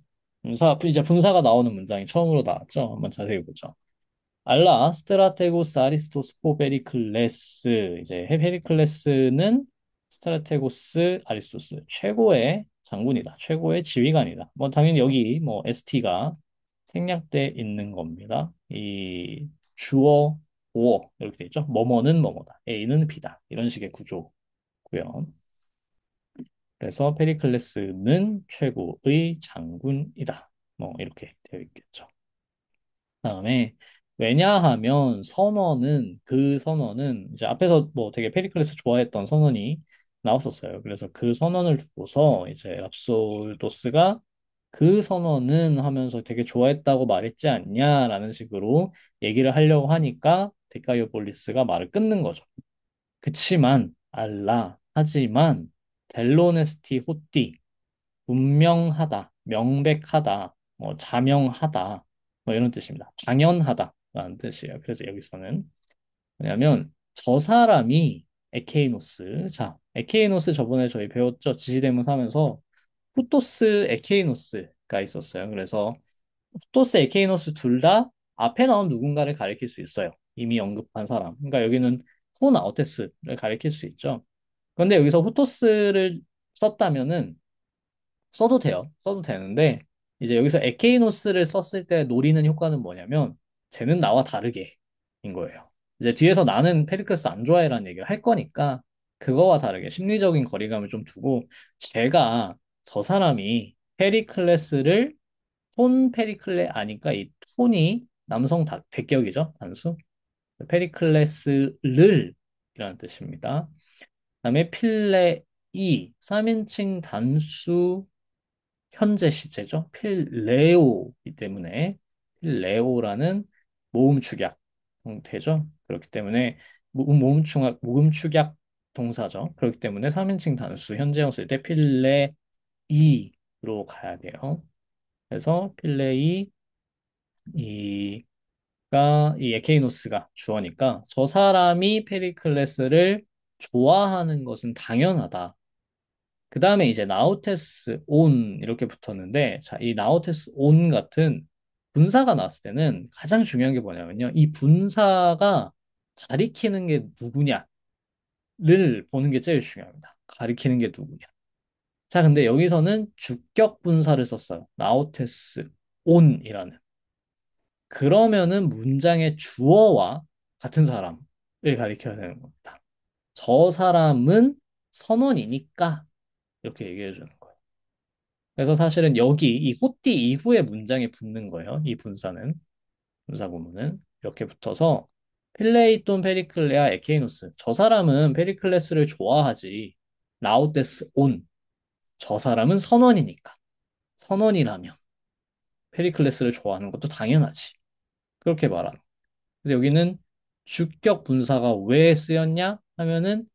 이제 분사가 나오는 문장이 처음으로 나왔죠. 한번 자세히 보죠. 알라 스트라테고스 아리스토스 페리클레스 이제 페리클레스는 스트라테고스 아리스토스 최고의 장군이다. 최고의 지휘관이다. 뭐 당연히 여기 뭐 ST가 생략돼 있는 겁니다. 이 주어 보어 이렇게 돼 있죠. 뭐뭐는 뭐뭐다. A는 B다. 이런 식의 구조고요. 그래서 페리클레스는 최고의 장군이다. 뭐 이렇게 되어 있겠죠. 다음에 왜냐하면 선원은 이제 앞에서 뭐 되게 페리클레스 좋아했던 선원이 나왔었어요. 그래서 그 선원을 두고서 이제 랍솔도스가 그 선원은 하면서 되게 좋아했다고 말했지 않냐라는 식으로 얘기를 하려고 하니까 데카이오폴리스가 말을 끊는 거죠. 하지만 델로네스티 호띠 분명하다, 명백하다, 뭐 자명하다, 뭐 이런 뜻입니다. 당연하다라는 뜻이에요. 그래서 여기서는 왜냐하면 저 사람이 에케이노스, 자, 에케이노스 저번에 저희 배웠죠. 지시대문 하면서 후토스 에케이노스가 있었어요. 그래서 후토스 에케이노스 둘 다 앞에 나온 누군가를 가리킬 수 있어요. 이미 언급한 사람. 그러니까 여기는 호나우테스를 가리킬 수 있죠. 그런데 여기서 후토스를 썼다면은 써도 돼요. 써도 되는데 이제 여기서 에케이노스를 썼을 때 노리는 효과는 뭐냐면 쟤는 나와 다르게인 거예요. 이제 뒤에서 나는 페리클레스 안 좋아해라는 얘기를 할 거니까 그거와 다르게 심리적인 거리감을 좀 두고 제가 저 사람이 페리클레스를 톤 페리클레 아니까 이 톤이 남성 대격이죠. 단수. 페리클레스를 이라는 뜻입니다. 그다음에 필레이 3인칭 단수 현재 시제죠. 필레오이기 때문에 필레오라는 모음 축약 형태죠. 그렇기 때문에 모음 축약 동사죠. 그렇기 때문에 3인칭 단수 현재형 쓸 때 필레오 이로 가야 돼요. 그래서 필레이 이가 이 에케이노스가 주어니까 저 사람이 페리클레스를 좋아하는 것은 당연하다. 그 다음에 이제 나우테스 온 이렇게 붙었는데 자, 이 나우테스 온 같은 분사가 나왔을 때는 가장 중요한 게 뭐냐면요. 이 분사가 가리키는 게 누구냐를 보는 게 제일 중요합니다. 가리키는 게 누구냐. 자, 근데 여기서는 주격 분사를 썼어요. 나우테스 온이라는. 그러면은 문장의 주어와 같은 사람을 가리켜야 되는 겁니다. 저 사람은 선원이니까 이렇게 얘기해 주는 거예요. 그래서 사실은 여기 이 호띠 이후에 문장에 붙는 거예요. 이 분사는 분사 구문은 이렇게 붙어서 필레이톤 페리클레아 에케이노스 저 사람은 페리클레스를 좋아하지 라우데스 온 저 사람은 선원이니까 선원이라면 페리클레스를 좋아하는 것도 당연하지 그렇게 말하는 그래서 여기는 주격 분사가 왜 쓰였냐 하면은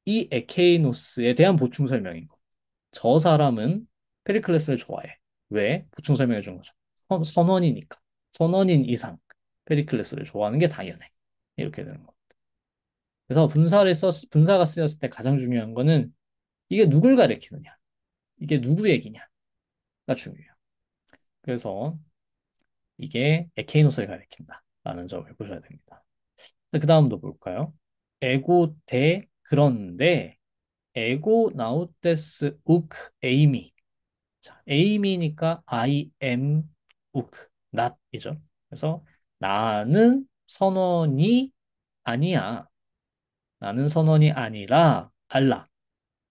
이 에케이노스에 대한 보충 설명인 거. 저 사람은 페리클레스를 좋아해. 왜? 보충 설명해 준 거죠. 선원이니까. 선원인 이상 페리클레스를 좋아하는 게 당연해. 이렇게 되는 거. 그래서 분사가 쓰였을 때 가장 중요한 거는 이게 누굴 가리키느냐. 이게 누구 얘기냐가 중요해요. 그래서 이게 에케이노스를 가리킨다라는 점을 보셔야 됩니다. 그 다음도 볼까요? 에고 대 그런데 에고 나우테스 우크 에이미 자, aim이니까 I am uk, not이죠. 그래서 나는 선원이 아니야. 나는 선원이 아니라 알라.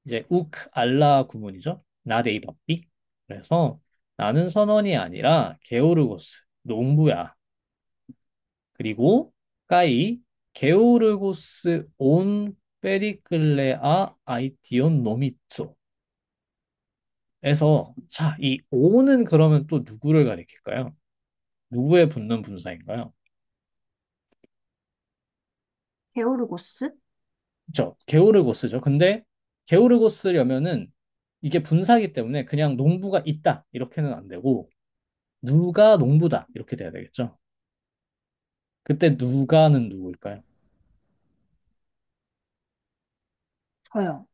이제 uk, 알라 구문이죠. not a 바삐. 그래서 나는 선원이 아니라 게오르고스, 농부야. 그리고 까이 게오르고스 온 페리클레아 아이티온 노미토. 에서 자, 이 오는 그러면 또 누구를 가리킬까요? 누구에 붙는 분사인가요? 게오르고스? 그렇죠. 게오르고스죠. 근데 게오르고스려면은 이게 분사이기 때문에 그냥 농부가 있다 이렇게는 안 되고 누가 농부다 이렇게 돼야 되겠죠. 그때 누가는 누구일까요? 저요.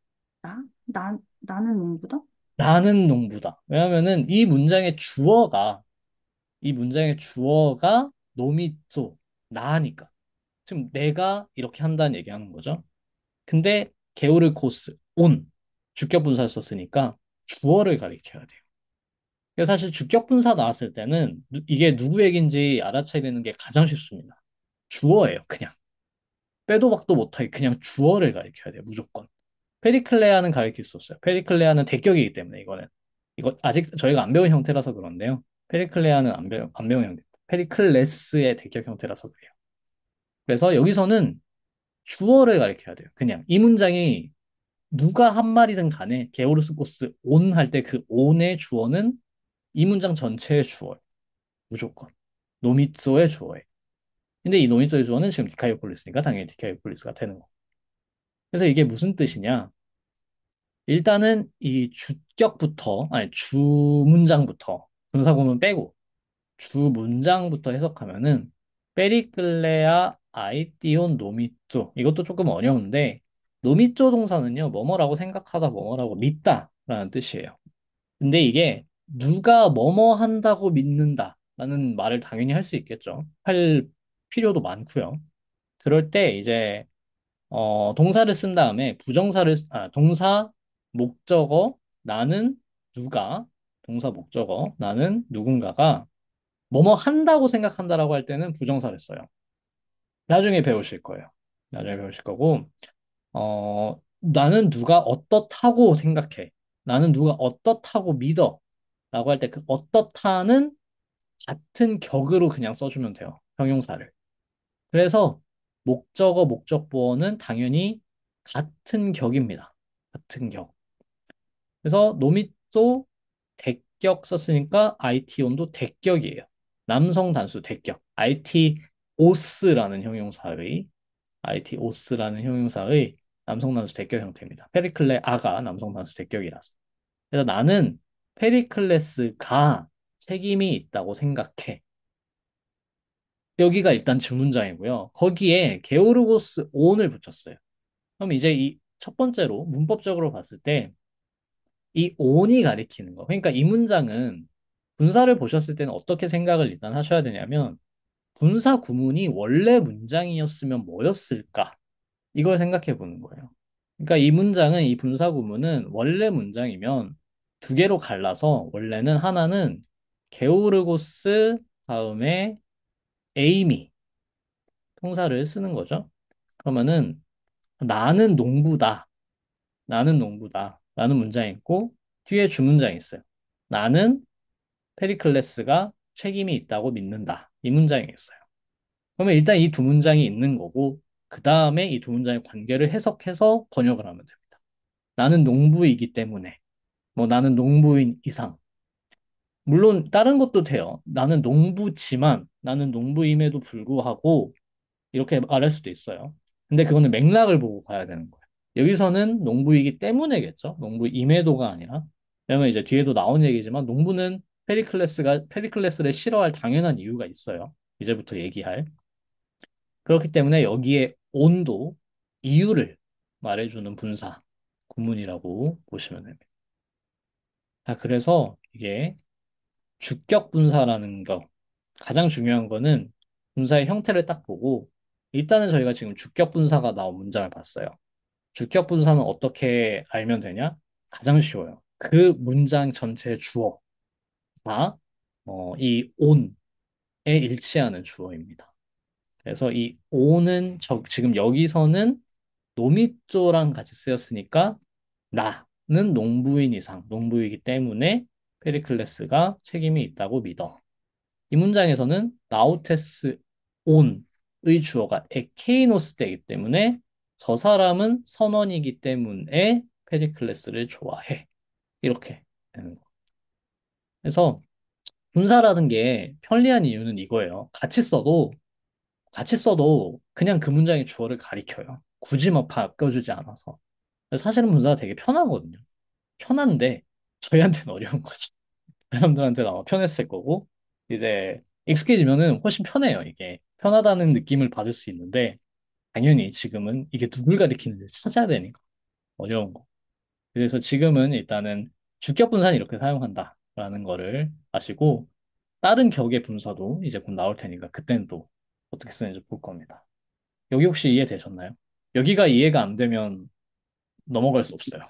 나는 농부다? 나는 농부다. 왜냐면은 이 문장의 주어가 노미소 나니까. 지금 내가 이렇게 한다는 얘기하는 거죠. 근데 게오르코스 온 주격 분사를 썼으니까 주어를 가리켜야 돼요. 그래서 사실 주격 분사 나왔을 때는 이게 누구 얘긴지 알아차리는 게 가장 쉽습니다. 주어예요, 그냥. 빼도 박도 못하게 그냥 주어를 가리켜야 돼요, 무조건. 페리클레아는 가리킬 수 없어요. 페리클레아는 대격이기 때문에 이거는. 이거 아직 저희가 안 배운 형태라서 그런데요. 페리클레아는 안 배운 형태. 페리클레스의 대격 형태라서 그래요. 그래서 여기서는 주어를 가리켜야 돼요. 그냥 이 문장이 누가 한 말이든 간에 게오르스코스 온 할 때 그 온의 주어는 이 문장 전체의 주어예요. 무조건. 노미조의 주어예요. 근데 이 노미조의 주어는 지금 디카이오폴리스니까 당연히 디카이오폴리스가 되는 거. 그래서 이게 무슨 뜻이냐? 일단은 이 주격부터 아니 주문장부터 분사구문 빼고 주문장부터 해석하면은 페리클레아 아이티온 노미조 이것도 조금 어려운데 노미조 동사는요 뭐뭐라고 생각하다 뭐뭐라고 믿다라는 뜻이에요. 근데 이게 누가 뭐뭐 한다고 믿는다라는 말을 당연히 할 수 있겠죠. 할 필요도 많고요. 그럴 때 이제 동사를 쓴 다음에 동사 목적어 나는 누가 동사 목적어 나는 누군가가 뭐뭐 한다고 생각한다라고 할 때는 부정사를 써요. 나중에 배우실 거예요. 나중에 배우실 거고 나는 누가 어떻다고 생각해. 나는 누가 어떻다고 믿어. 라고 할 때 그 어떻다는 같은 격으로 그냥 써주면 돼요. 형용사를. 그래서 목적어, 목적보어는 당연히 같은 격입니다. 같은 격. 그래서 노미또 대격 썼으니까 IT온도 대격이에요. 남성 단수 대격. IT 오스라는 형용사의 남성 단수 대격 형태입니다. 페리클레 아가 남성 단수 대격이라서. 그래서 나는 페리클레스가 책임이 있다고 생각해. 여기가 일단 주문장이고요. 거기에 게오르고스 온을 붙였어요. 그럼 이제 이 첫 번째로 문법적으로 봤을 때 이 on이 가리키는 거. 그러니까 이 문장은 분사를 보셨을 때는 어떻게 생각을 일단 하셔야 되냐면 분사 구문이 원래 문장이었으면 뭐였을까? 이걸 생각해 보는 거예요. 그러니까 이 문장은 이 분사 구문은 원래 문장이면 두 개로 갈라서 원래는 하나는 게오르고스 다음에 에이미 통사를 쓰는 거죠. 그러면은 나는 농부다. 나는 농부다. 라는 문장이 있고 뒤에 주문장이 있어요. 나는 페리클레스가 책임이 있다고 믿는다. 이 문장이 있어요. 그러면 일단 이 두 문장이 있는 거고 그 다음에 이 두 문장의 관계를 해석해서 번역을 하면 됩니다. 나는 농부이기 때문에 뭐 나는 농부인 이상 물론 다른 것도 돼요. 나는 농부지만 나는 농부임에도 불구하고 이렇게 말할 수도 있어요. 근데 그거는 맥락을 보고 봐야 되는 거예요. 여기서는 농부이기 때문에겠죠. 농부임에도가 아니라. 왜냐면 이제 뒤에도 나온 얘기지만 농부는 페리클레스를 싫어할 당연한 이유가 있어요. 이제부터 얘기할. 그렇기 때문에 여기에 온도, 이유를 말해주는 분사, 구문이라고 보시면 됩니다. 자, 그래서 이게 주격 분사라는 거, 가장 중요한 거는 분사의 형태를 딱 보고, 일단은 저희가 지금 주격 분사가 나온 문장을 봤어요. 주격 분사는 어떻게 알면 되냐? 가장 쉬워요. 그 문장 전체의 주어가 이 on에 일치하는 주어입니다. 그래서 이 on은 지금 여기서는 노미조랑 같이 쓰였으니까 나는 농부인 이상, 농부이기 때문에 페리클레스가 책임이 있다고 믿어. 이 문장에서는 나우테스 온의 주어가 에케이노스 때이기 때문에 저 사람은 선원이기 때문에 페리클레스를 좋아해. 이렇게 되는 거. 그래서 분사라는 게 편리한 이유는 이거예요. 같이 써도 그냥 그 문장의 주어를 가리켜요. 굳이 뭐 바꿔주지 않아서. 사실은 분사가 되게 편하거든요. 편한데 저희한테는 어려운 거죠. 사람들한테는 아마 편했을 거고 이제 익숙해지면은 훨씬 편해요. 이게 편하다는 느낌을 받을 수 있는데 당연히 지금은 이게 누굴 가리키는지 찾아야 되니까 어려운 거. 그래서 지금은 일단은 주격 분사는 이렇게 사용한다라는 거를 아시고 다른 격의 분사도 이제 곧 나올 테니까 그때는 또 어떻게 쓰는지 볼 겁니다. 여기 혹시 이해되셨나요? 여기가 이해가 안 되면 넘어갈 수 없어요.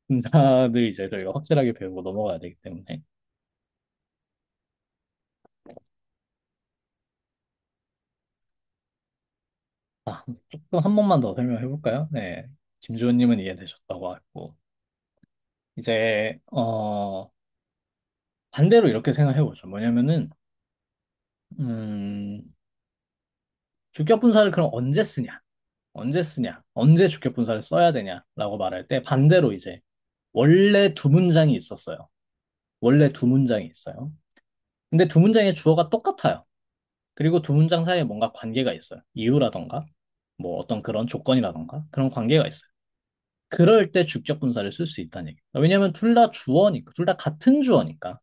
분사들 이제 저희가 확실하게 배우고 넘어가야 되기 때문에. 아, 조금 한 번만 더 설명해 볼까요? 네. 김주호님은 이해되셨다고 하고, 이제, 반대로 이렇게 생각해 보죠. 뭐냐면은, 음, 주격 분사를 그럼 언제 쓰냐? 언제 쓰냐? 언제 주격 분사를 써야 되냐라고 말할 때 반대로 이제, 원래 두 문장이 있었어요. 원래 두 문장이 있어요. 근데 두 문장의 주어가 똑같아요. 그리고 두 문장 사이에 뭔가 관계가 있어요. 이유라던가, 뭐 어떤 그런 조건이라던가, 그런 관계가 있어요. 그럴 때 주격 분사를 쓸 수 있다는 얘기예요. 왜냐하면 둘 다 주어니까, 둘 다 같은 주어니까,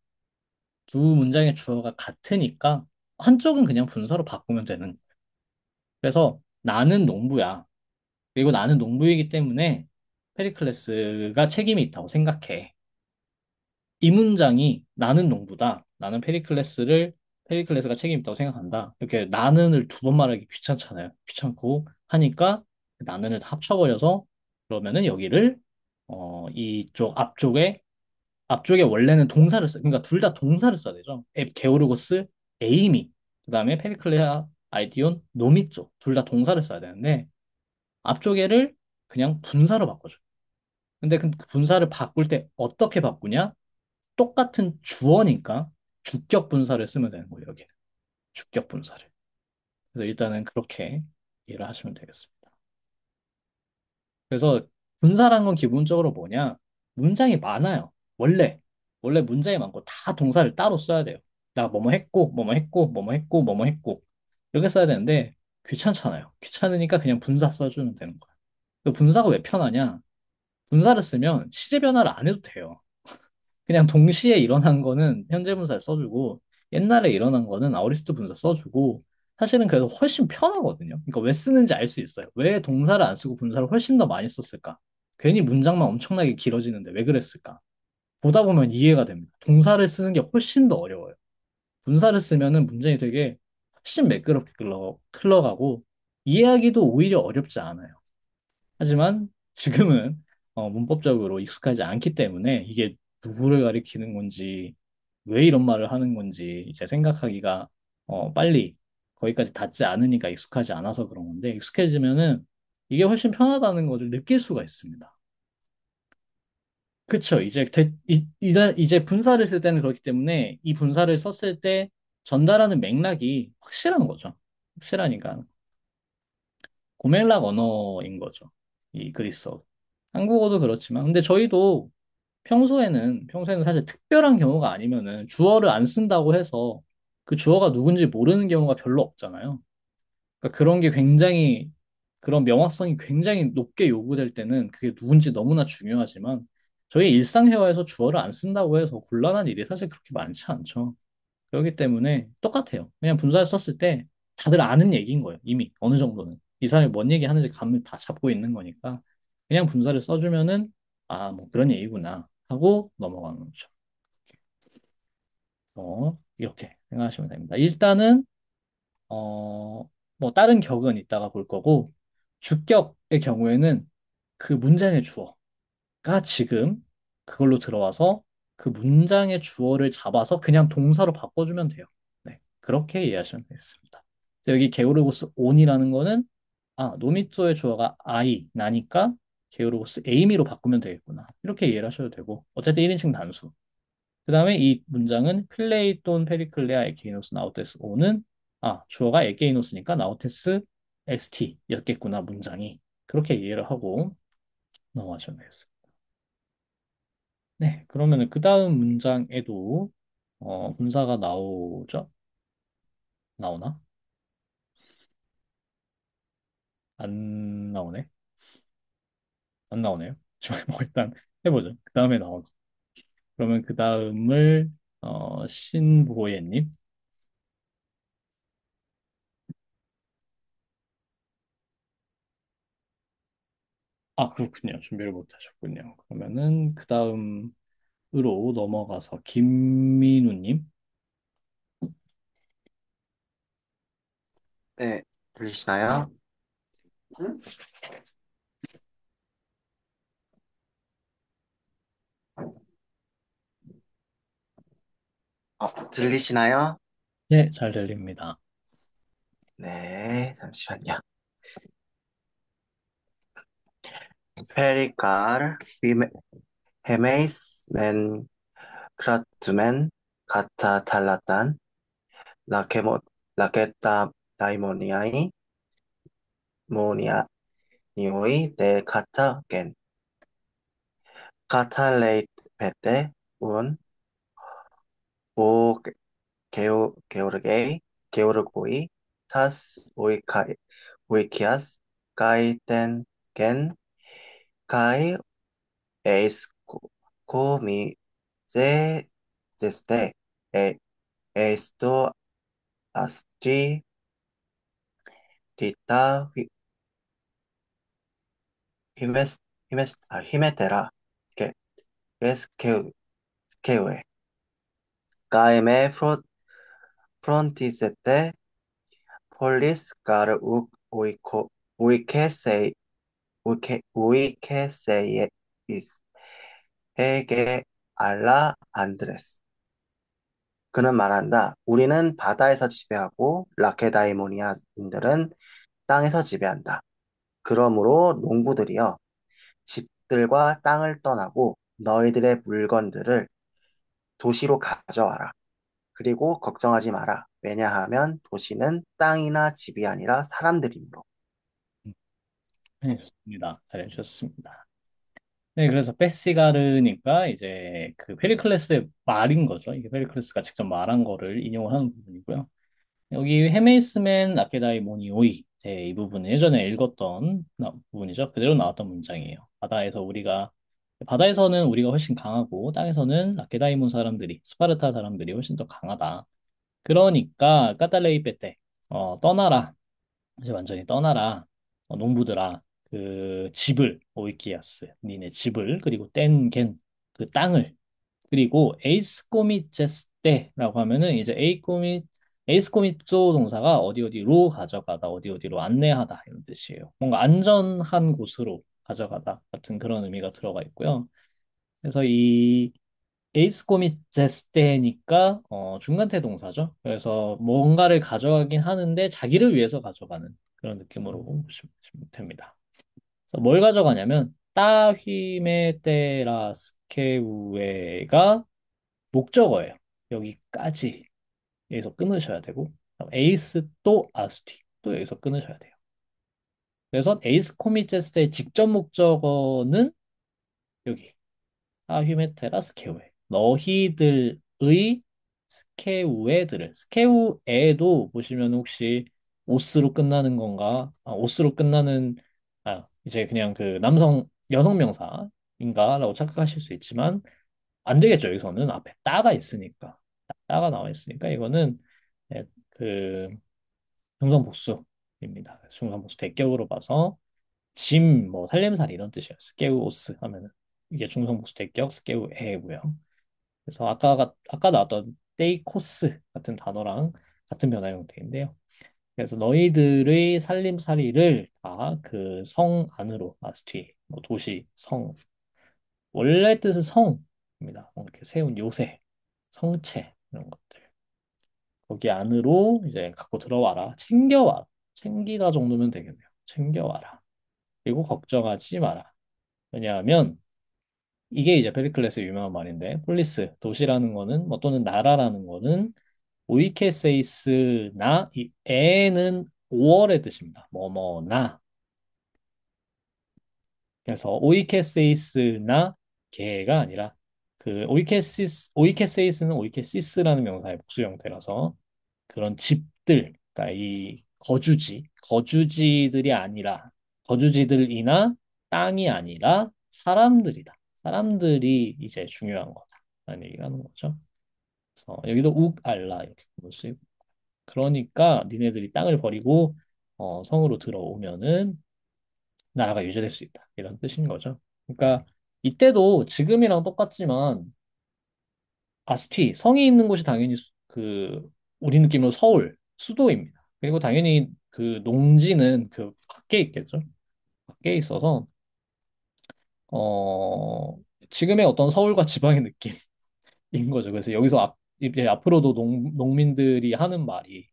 두 문장의 주어가 같으니까 한쪽은 그냥 분사로 바꾸면 되는 거예요. 그래서 나는 농부야. 그리고 나는 농부이기 때문에 페리클레스가 책임이 있다고 생각해. 이 문장이 나는 농부다. 나는 페리클레스가 책임 있다고 생각한다. 이렇게 나는을 두 번 말하기 귀찮잖아요. 귀찮고 하니까 그 나는을 다 합쳐버려서 그러면은 여기를 이쪽 앞쪽에 원래는 동사를 써. 그러니까 둘 다 동사를 써야 되죠. 게오르고스, 에이미, 그다음에 페리클레아, 아이디온, 노미쪽 둘 다 동사를 써야 되는데 앞쪽에를 그냥 분사로 바꿔줘. 근데 그 분사를 바꿀 때 어떻게 바꾸냐? 똑같은 주어니까 주격 분사를 쓰면 되는 거예요, 여기는. 주격 분사를. 그래서 일단은 그렇게 이해를 하시면 되겠습니다. 그래서 분사란 건 기본적으로 뭐냐? 문장이 많아요. 원래 문장이 많고 다 동사를 따로 써야 돼요. 나 뭐뭐 했고, 뭐뭐 했고, 뭐뭐 했고, 뭐뭐 했고. 이렇게 써야 되는데 귀찮잖아요. 귀찮으니까 그냥 분사 써주면 되는 거예요. 그 분사가 왜 편하냐? 분사를 쓰면 시제 변화를 안 해도 돼요. 그냥 동시에 일어난 거는 현재 분사를 써주고 옛날에 일어난 거는 아우리스트 분사 써주고 사실은 그래도 훨씬 편하거든요. 그러니까 왜 쓰는지 알 수 있어요. 왜 동사를 안 쓰고 분사를 훨씬 더 많이 썼을까? 괜히 문장만 엄청나게 길어지는데 왜 그랬을까? 보다 보면 이해가 됩니다. 동사를 쓰는 게 훨씬 더 어려워요. 분사를 쓰면은 문장이 되게 훨씬 매끄럽게 흘러가고 이해하기도 오히려 어렵지 않아요. 하지만 지금은 문법적으로 익숙하지 않기 때문에 이게 누구를 가리키는 건지 왜 이런 말을 하는 건지 이제 생각하기가 빨리 거기까지 닿지 않으니까 익숙하지 않아서 그런 건데 익숙해지면은 이게 훨씬 편하다는 것을 느낄 수가 있습니다. 그쵸. 이제 분사를 쓸 때는 그렇기 때문에 이 분사를 썼을 때 전달하는 맥락이 확실한 거죠. 확실하니까. 고맥락 언어인 거죠. 이 그리스어. 한국어도 그렇지만. 근데 저희도 평소에는 사실 특별한 경우가 아니면은 주어를 안 쓴다고 해서 그 주어가 누군지 모르는 경우가 별로 없잖아요. 그러니까 그런 게 굉장히 그런 명확성이 굉장히 높게 요구될 때는 그게 누군지 너무나 중요하지만 저희 일상 회화에서 주어를 안 쓴다고 해서 곤란한 일이 사실 그렇게 많지 않죠. 그렇기 때문에 똑같아요. 그냥 분사를 썼을 때 다들 아는 얘기인 거예요. 이미 어느 정도는. 이 사람이 뭔 얘기 하는지 감을 다 잡고 있는 거니까 그냥 분사를 써주면은 아, 뭐 그런 얘기구나 하고 넘어가는 거죠. 이렇게 생각하시면 됩니다. 일단은 뭐 다른 격은 이따가 볼 거고 주격의 경우에는 그 문장의 주어가 지금 그걸로 들어와서 그 문장의 주어를 잡아서 그냥 동사로 바꿔주면 돼요. 네, 그렇게 이해하시면 되겠습니다. 여기 게오르고스 온이라는 거는 노미토의 주어가 I 나니까 게오르고스 에이미로 바꾸면 되겠구나. 이렇게 이해를 하셔도 되고 어쨌든 1인칭 단수. 그 다음에 이 문장은 필레이톤 페리클레아 에케이노스 나우테스 오는 주어가 에케이노스니까 나우테스 ST였겠구나 문장이 그렇게 이해를 하고 넘어가시면 되겠어요. 네, 그러면은 그 다음 문장에도 분사가 나오죠? 나오나? 안 나오네? 안 나오네요. 뭐 일단 해보죠. 그 다음에 나오죠. 그러면 그 다음을 신보예님. 그렇군요. 준비를 못 하셨군요. 그러면은 그 다음으로 넘어가서 김민우님. 네, 들리시나요? 들리시나요? 네, 잘 들립니다. 네, 잠시만요. 페리칼, 헤메이스, 맨, 크라투멘, 가타 탈라탄, 라케모, 라케타 다이모니아이, 모니아, 니오이, 데 카타, 겐, 카탈레이트, 페테, 운, 오, 게오르게이, 게오르고이, 타스, 오이키아스, 가이텐, 겐, 가이, 에이스, 코미, 제, 제스테, 에, 에스토, 아스티, 디타, 히메스, 히메테라, 스케우에, 가임에 프론티세테, 폴리스, 가르, 우이케세이, 우이케세이에, 이스, 헤게, 알라, 안드레스. 그는 말한다. 우리는 바다에서 지배하고 라케다이모니아인들은 땅에서 지배한다. 그러므로 농부들이여 집들과 땅을 떠나고 너희들의 물건들을 도시로 가져와라. 그리고 걱정하지 마라. 왜냐하면 도시는 땅이나 집이 아니라 사람들이므로. 네, 좋습니다. 잘해주셨습니다. 네, 그래서 페시가르니까 이제 그 페리클레스의 말인 거죠. 이게 페리클레스가 직접 말한 거를 인용을 하는 부분이고요. 여기 헤메이스멘 아케다이 모니오이 이 부분은 예전에 읽었던 부분이죠. 그대로 나왔던 문장이에요. 바다에서 우리가 바다에서는 우리가 훨씬 강하고 땅에서는 라케다이몬 사람들이 스파르타 사람들이 훨씬 더 강하다. 그러니까 까탈레이 빼떼 떠나라. 이제 완전히 떠나라. 농부들아 그 집을 오이키아스 니네 집을 그리고 뗀겐 그 땅을 그리고 에이스코미체스테라고 하면은 이제 에이스코미조 동사가 어디 어디로 가져가다 어디 어디로 안내하다 이런 뜻이에요. 뭔가 안전한 곳으로 가져가다 같은 그런 의미가 들어가 있고요. 그래서 이 에이스코미체스테니까 중간태 동사죠. 그래서 뭔가를 가져가긴 하는데 자기를 위해서 가져가는 그런 느낌으로 보시면 됩니다. 그래서 뭘 가져가냐면 따휘메 테라 스케우에가 목적어예요. 여기까지 여기서 끊으셔야 되고 에이스 또 아스티 또 여기서 끊으셔야 돼요. 그래서 에이스 코미체스의 직접 목적어는 여기 아휴메테라 스케우에 너희들의 스케우에들을 스케우에도 보시면 혹시 오스로 끝나는 건가? 오스로 끝나는 이제 그냥 그 남성 여성 명사인가라고 착각하실 수 있지만 안 되겠죠. 여기서는 앞에 따가 있으니까 따가 나와 있으니까 이거는 예, 그 중성복수입니다. 중성복수 대격으로 봐서 짐, 뭐 살림살이 이런 뜻이에요. 스케우오스 하면은 이게 중성복수 대격 스케우에고요. 그래서 아까 나왔던 데이코스 같은 단어랑 같은 변화 형태인데요. 그래서 너희들의 살림살이를 다 그 성 안으로 아스티, 뭐 도시, 성 원래 뜻은 성입니다. 뭐 이렇게 세운 요새, 성체 이런 것들. 거기 안으로 이제 갖고 들어와라. 챙겨와라. 챙기다 정도면 되겠네요. 챙겨와라. 그리고 걱정하지 마라. 왜냐하면 이게 이제 페리클레스의 유명한 말인데 폴리스, 도시라는 거는 뭐 또는 나라라는 거는 오이케세이스 나, 이 에는 5월의 뜻입니다. 뭐뭐나. 그래서 오이케세이스나 개가 아니라 그 오이케세이스는 오이케시스라는 명사의 복수 형태라서 그런 집들, 그러니까 이 거주지들이 아니라 거주지들이나 땅이 아니라 사람들이다. 사람들이 이제 중요한 거다라는 얘기를 하는 거죠. 그래서 여기도 욱 알라 이렇게 볼 수 있고 그러니까 니네들이 땅을 버리고 성으로 들어오면은 나라가 유지될 수 있다 이런 뜻인 거죠. 그러니까 이때도 지금이랑 똑같지만 아스티 성이 있는 곳이 당연히 그 우리 느낌으로 서울 수도입니다. 그리고 당연히 그 농지는 그 밖에 있겠죠. 밖에 있어서 어 지금의 어떤 서울과 지방의 느낌인 거죠. 그래서 여기서 이제 앞으로도 농민들이 하는 말이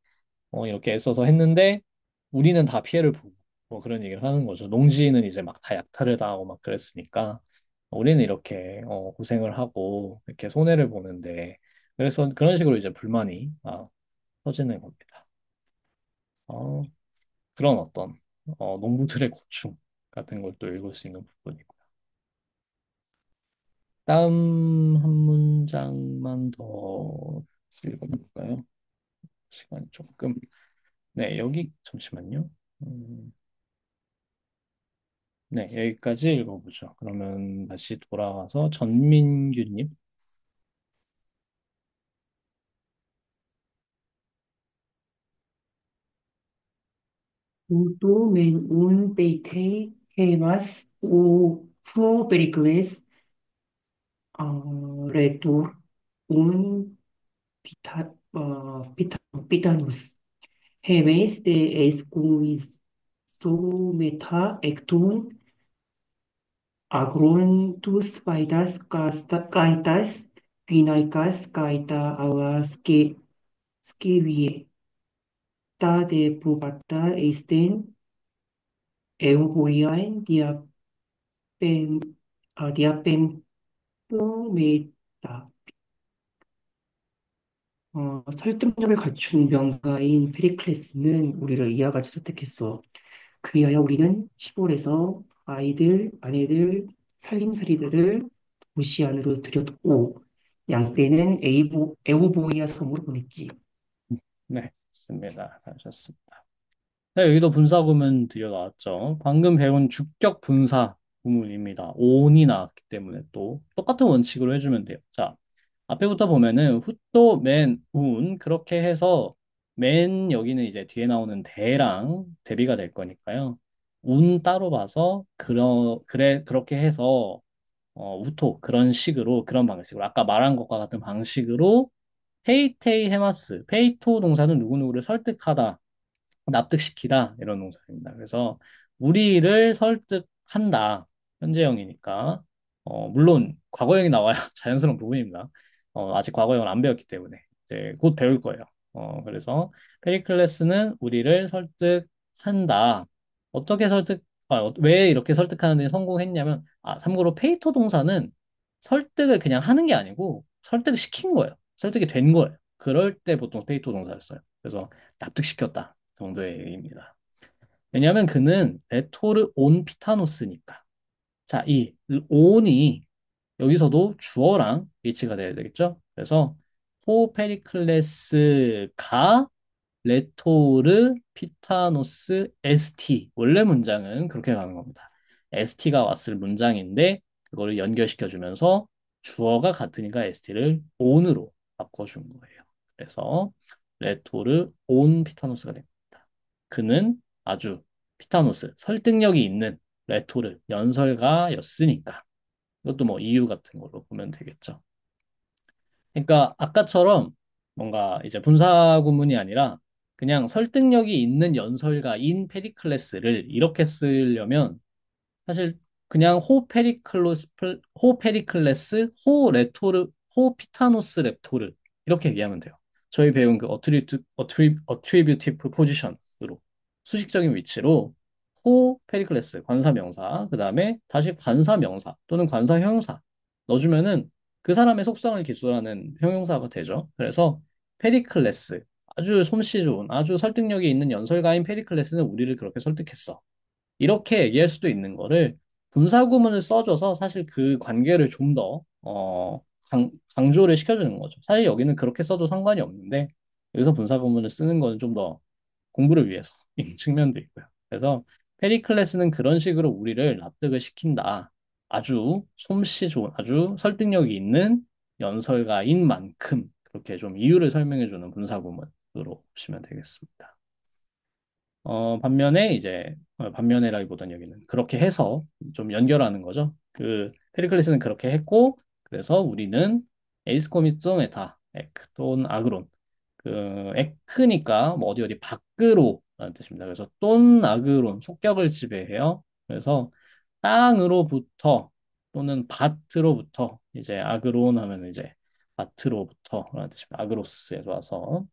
이렇게 애써서 했는데 우리는 다 피해를 보고 뭐 그런 얘기를 하는 거죠. 농지는 이제 막 다 약탈을 당하고 막 그랬으니까 우리는 이렇게 고생을 하고 이렇게 손해를 보는데 그래서 그런 식으로 이제 불만이 터지는 겁니다. 어, 그런 어떤 농부들의 고충 같은 걸 또 읽을 수 있는 부분이고요. 다음 한 문장만 더 읽어볼까요? 시간이 조금 네 여기 잠시만요. 음, 네, 여기까지 읽어보죠. 그러면 다시 돌아와서 전민규님. Tomen un peite gemas o fu pericles retur un pitanus. Hemes de escumis su meta ectun agrontus paitas kaitas guinaicas kaita alas que skivie ta de probata esten euboiaen diapen diapen pometa 설득력을 갖춘 명가인 페리클레스는 우리를 이와 같이 설득했어. 그리하여 우리는 시골에서 아이들, 아내들, 살림살이들을 도시 안으로 들였고 양떼는 에우보이아 섬으로 보냈지. 네, 좋습니다. 잘하셨습니다. 네, 여기도 분사 구문 들여 나왔죠. 방금 배운 주격 분사 구문입니다. on이 나왔기 때문에 또 똑같은 원칙으로 해주면 돼요. 자, 앞에부터 보면은 훗도 맨, 운 그렇게 해서 맨 여기는 이제 뒤에 나오는 대랑 대비가 될 거니까요. 운 따로 봐서 그래 그렇게 해서 우토 그런 식으로 그런 방식으로 아까 말한 것과 같은 방식으로 페이테이 헤마스 페이토 동사는 누구누구를 설득하다 납득시키다 이런 동사입니다. 그래서 우리를 설득한다. 현재형이니까 물론 과거형이 나와야 자연스러운 부분입니다. 아직 과거형을 안 배웠기 때문에 이제 곧 배울 거예요. 그래서 페리클레스는 우리를 설득한다. 어떻게 왜 이렇게 설득하는 데 성공했냐면 참고로 페이토 동사는 설득을 그냥 하는 게 아니고 설득을 시킨 거예요. 설득이 된 거예요. 그럴 때 보통 페이토 동사를 써요. 그래서 납득시켰다. 정도의 얘기입니다. 왜냐하면 그는 레토르 온 피타노스니까. 자, 이 온이 여기서도 주어랑 일치가 돼야 되겠죠? 그래서 호페리클레스가 레토르 피타노스 ST 원래 문장은 그렇게 가는 겁니다. ST가 왔을 문장인데 그거를 연결시켜 주면서 주어가 같으니까 ST를 온으로 바꿔준 거예요. 그래서 레토르 온 피타노스가 됩니다. 그는 아주 피타노스 설득력이 있는 레토르 연설가였으니까 이것도 뭐 이유 같은 걸로 보면 되겠죠. 그러니까 아까처럼 뭔가 이제 분사 구문이 아니라 그냥 설득력이 있는 연설가인 페리클레스를 이렇게 쓰려면 사실 그냥 호 페리클레스, 호 레토르, 호 피타노스 랩토르 이렇게 얘기하면 돼요. 저희 배운 그 어트리뷰티브 포지션으로 수식적인 위치로 호 페리클레스 관사 명사 그 다음에 다시 관사 명사 또는 관사 형용사 넣어주면은 그 사람의 속성을 기술하는 형용사가 되죠. 그래서 페리클레스 아주 솜씨 좋은 아주 설득력이 있는 연설가인 페리클레스는 우리를 그렇게 설득했어. 이렇게 얘기할 수도 있는 거를 분사구문을 써줘서 사실 그 관계를 좀 더, 강조를 시켜주는 거죠. 사실 여기는 그렇게 써도 상관이 없는데, 여기서 분사구문을 쓰는 거는 좀 더 공부를 위해서 이 측면도 있고요. 그래서 페리클레스는 그런 식으로 우리를 납득을 시킨다. 아주 솜씨 좋은, 아주 설득력이 있는 연설가인 만큼 그렇게 좀 이유를 설명해주는 분사구문으로 보시면 되겠습니다. 반면에 이제 반면에라기보다는 여기는 그렇게 해서 좀 연결하는 거죠. 그 페리클레스는 그렇게 했고 그래서 우리는 에이스 코미토 메타 에크 돈 아그론 그 에크니까 뭐 어디 어디 밖으로라는 뜻입니다. 그래서 돈 아그론 속격을 지배해요. 그래서 땅으로부터 또는 밭으로부터 이제 아그론 하면 이제 밭으로부터라는 뜻입니다. 아그로스에서 와서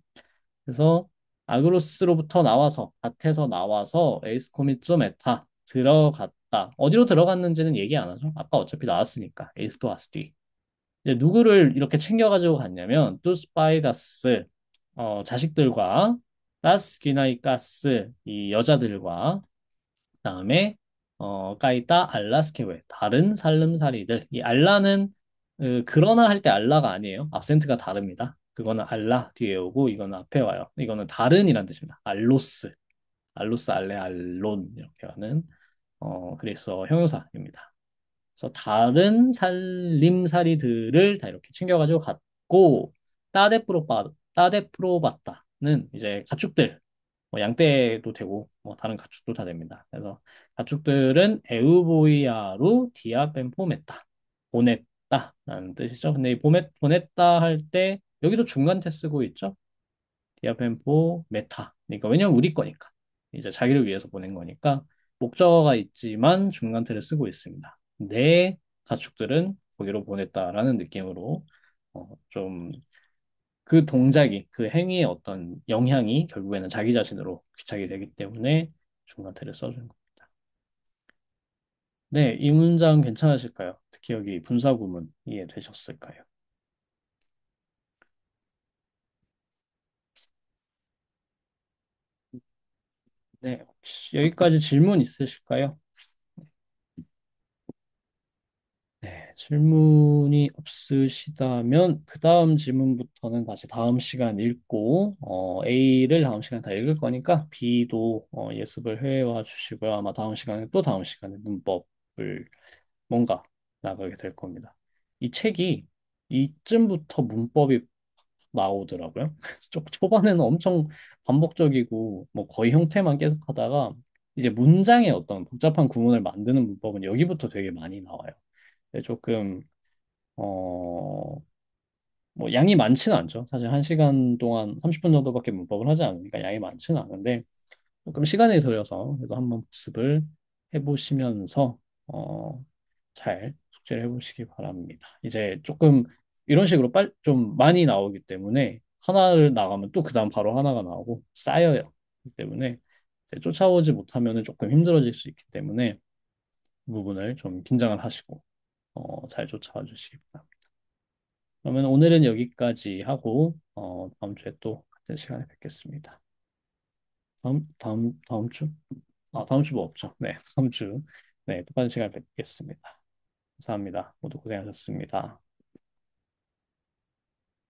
그래서 아그로스로부터 나와서 밭에서 나와서 에이스 코미츠 메타 들어갔다. 어디로 들어갔는지는 얘기 안 하죠. 아까 어차피 나왔으니까 에이스도 왔을 뒤. 이제 누구를 이렇게 챙겨가지고 갔냐면 투스파이다스 자식들과 가스 기나이 가스 이 여자들과 그다음에 까이타 알라스케웨 다른 살림살이들 이 알라는 그러나 할 때 알라가 아니에요. 악센트가 다릅니다. 그거는 알라 뒤에 오고 이거는 앞에 와요. 이거는 다른이란 뜻입니다. 알로스 알로스 알레 알론 이렇게 하는 그래서 형용사입니다. 그래서 다른 살림살이들을 다 이렇게 챙겨가지고 갔고 따데프로바타는 이제 가축들 뭐 양떼도 되고 뭐 다른 가축도 다 됩니다. 그래서 가축들은 에우보이아로 디아벤포메타 보냈다라는 뜻이죠. 근데 이 보냈다 할 때 여기도 중간태 쓰고 있죠. 디아벤포 메타. 그러니까 왜냐면 우리 거니까 이제 자기를 위해서 보낸 거니까 목적어가 있지만 중간태를 쓰고 있습니다. 내 가축들은 거기로 보냈다라는 느낌으로 좀 그 동작이, 그 행위의 어떤 영향이 결국에는 자기 자신으로 귀착이 되기 때문에 중간태를 써준 겁니다. 네, 이 문장 괜찮으실까요? 특히 여기 분사구문 이해되셨을까요? 네, 혹시 여기까지 질문 있으실까요? 네, 질문이 없으시다면 그 다음 질문부터는 다시 다음 시간 읽고 A를 다음 시간 다 읽을 거니까 B도 예습을 해와 주시고요. 아마 다음 시간에 또 다음 시간에 문법 문법을 뭔가 나가게 될 겁니다. 이 책이 이쯤부터 문법이 나오더라고요. 초반에는 엄청 반복적이고 뭐 거의 형태만 계속 하다가 이제 문장의 어떤 복잡한 구문을 만드는 문법은 여기부터 되게 많이 나와요. 근데 조금 어 뭐 양이 많지는 않죠. 사실 1시간 동안 30분 정도밖에 문법을 하지 않으니까 양이 많지는 않은데 조금 시간이 들여서 그래도 한번 복습을 해보시면서 잘 숙제를 해보시기 바랍니다. 이제 조금 이런 식으로 좀 많이 나오기 때문에 하나를 나가면 또 그다음 바로 하나가 나오고 쌓여요. 그렇기 때문에 이제 쫓아오지 못하면 조금 힘들어질 수 있기 때문에 그 부분을 좀 긴장을 하시고 잘 쫓아와 주시기 바랍니다. 그러면 오늘은 여기까지 하고 다음 주에 또 같은 시간에 뵙겠습니다. 다음 주? 다음 주 뭐 없죠? 네, 다음 주. 네, 똑같은 시간에 뵙겠습니다. 감사합니다. 모두 고생하셨습니다.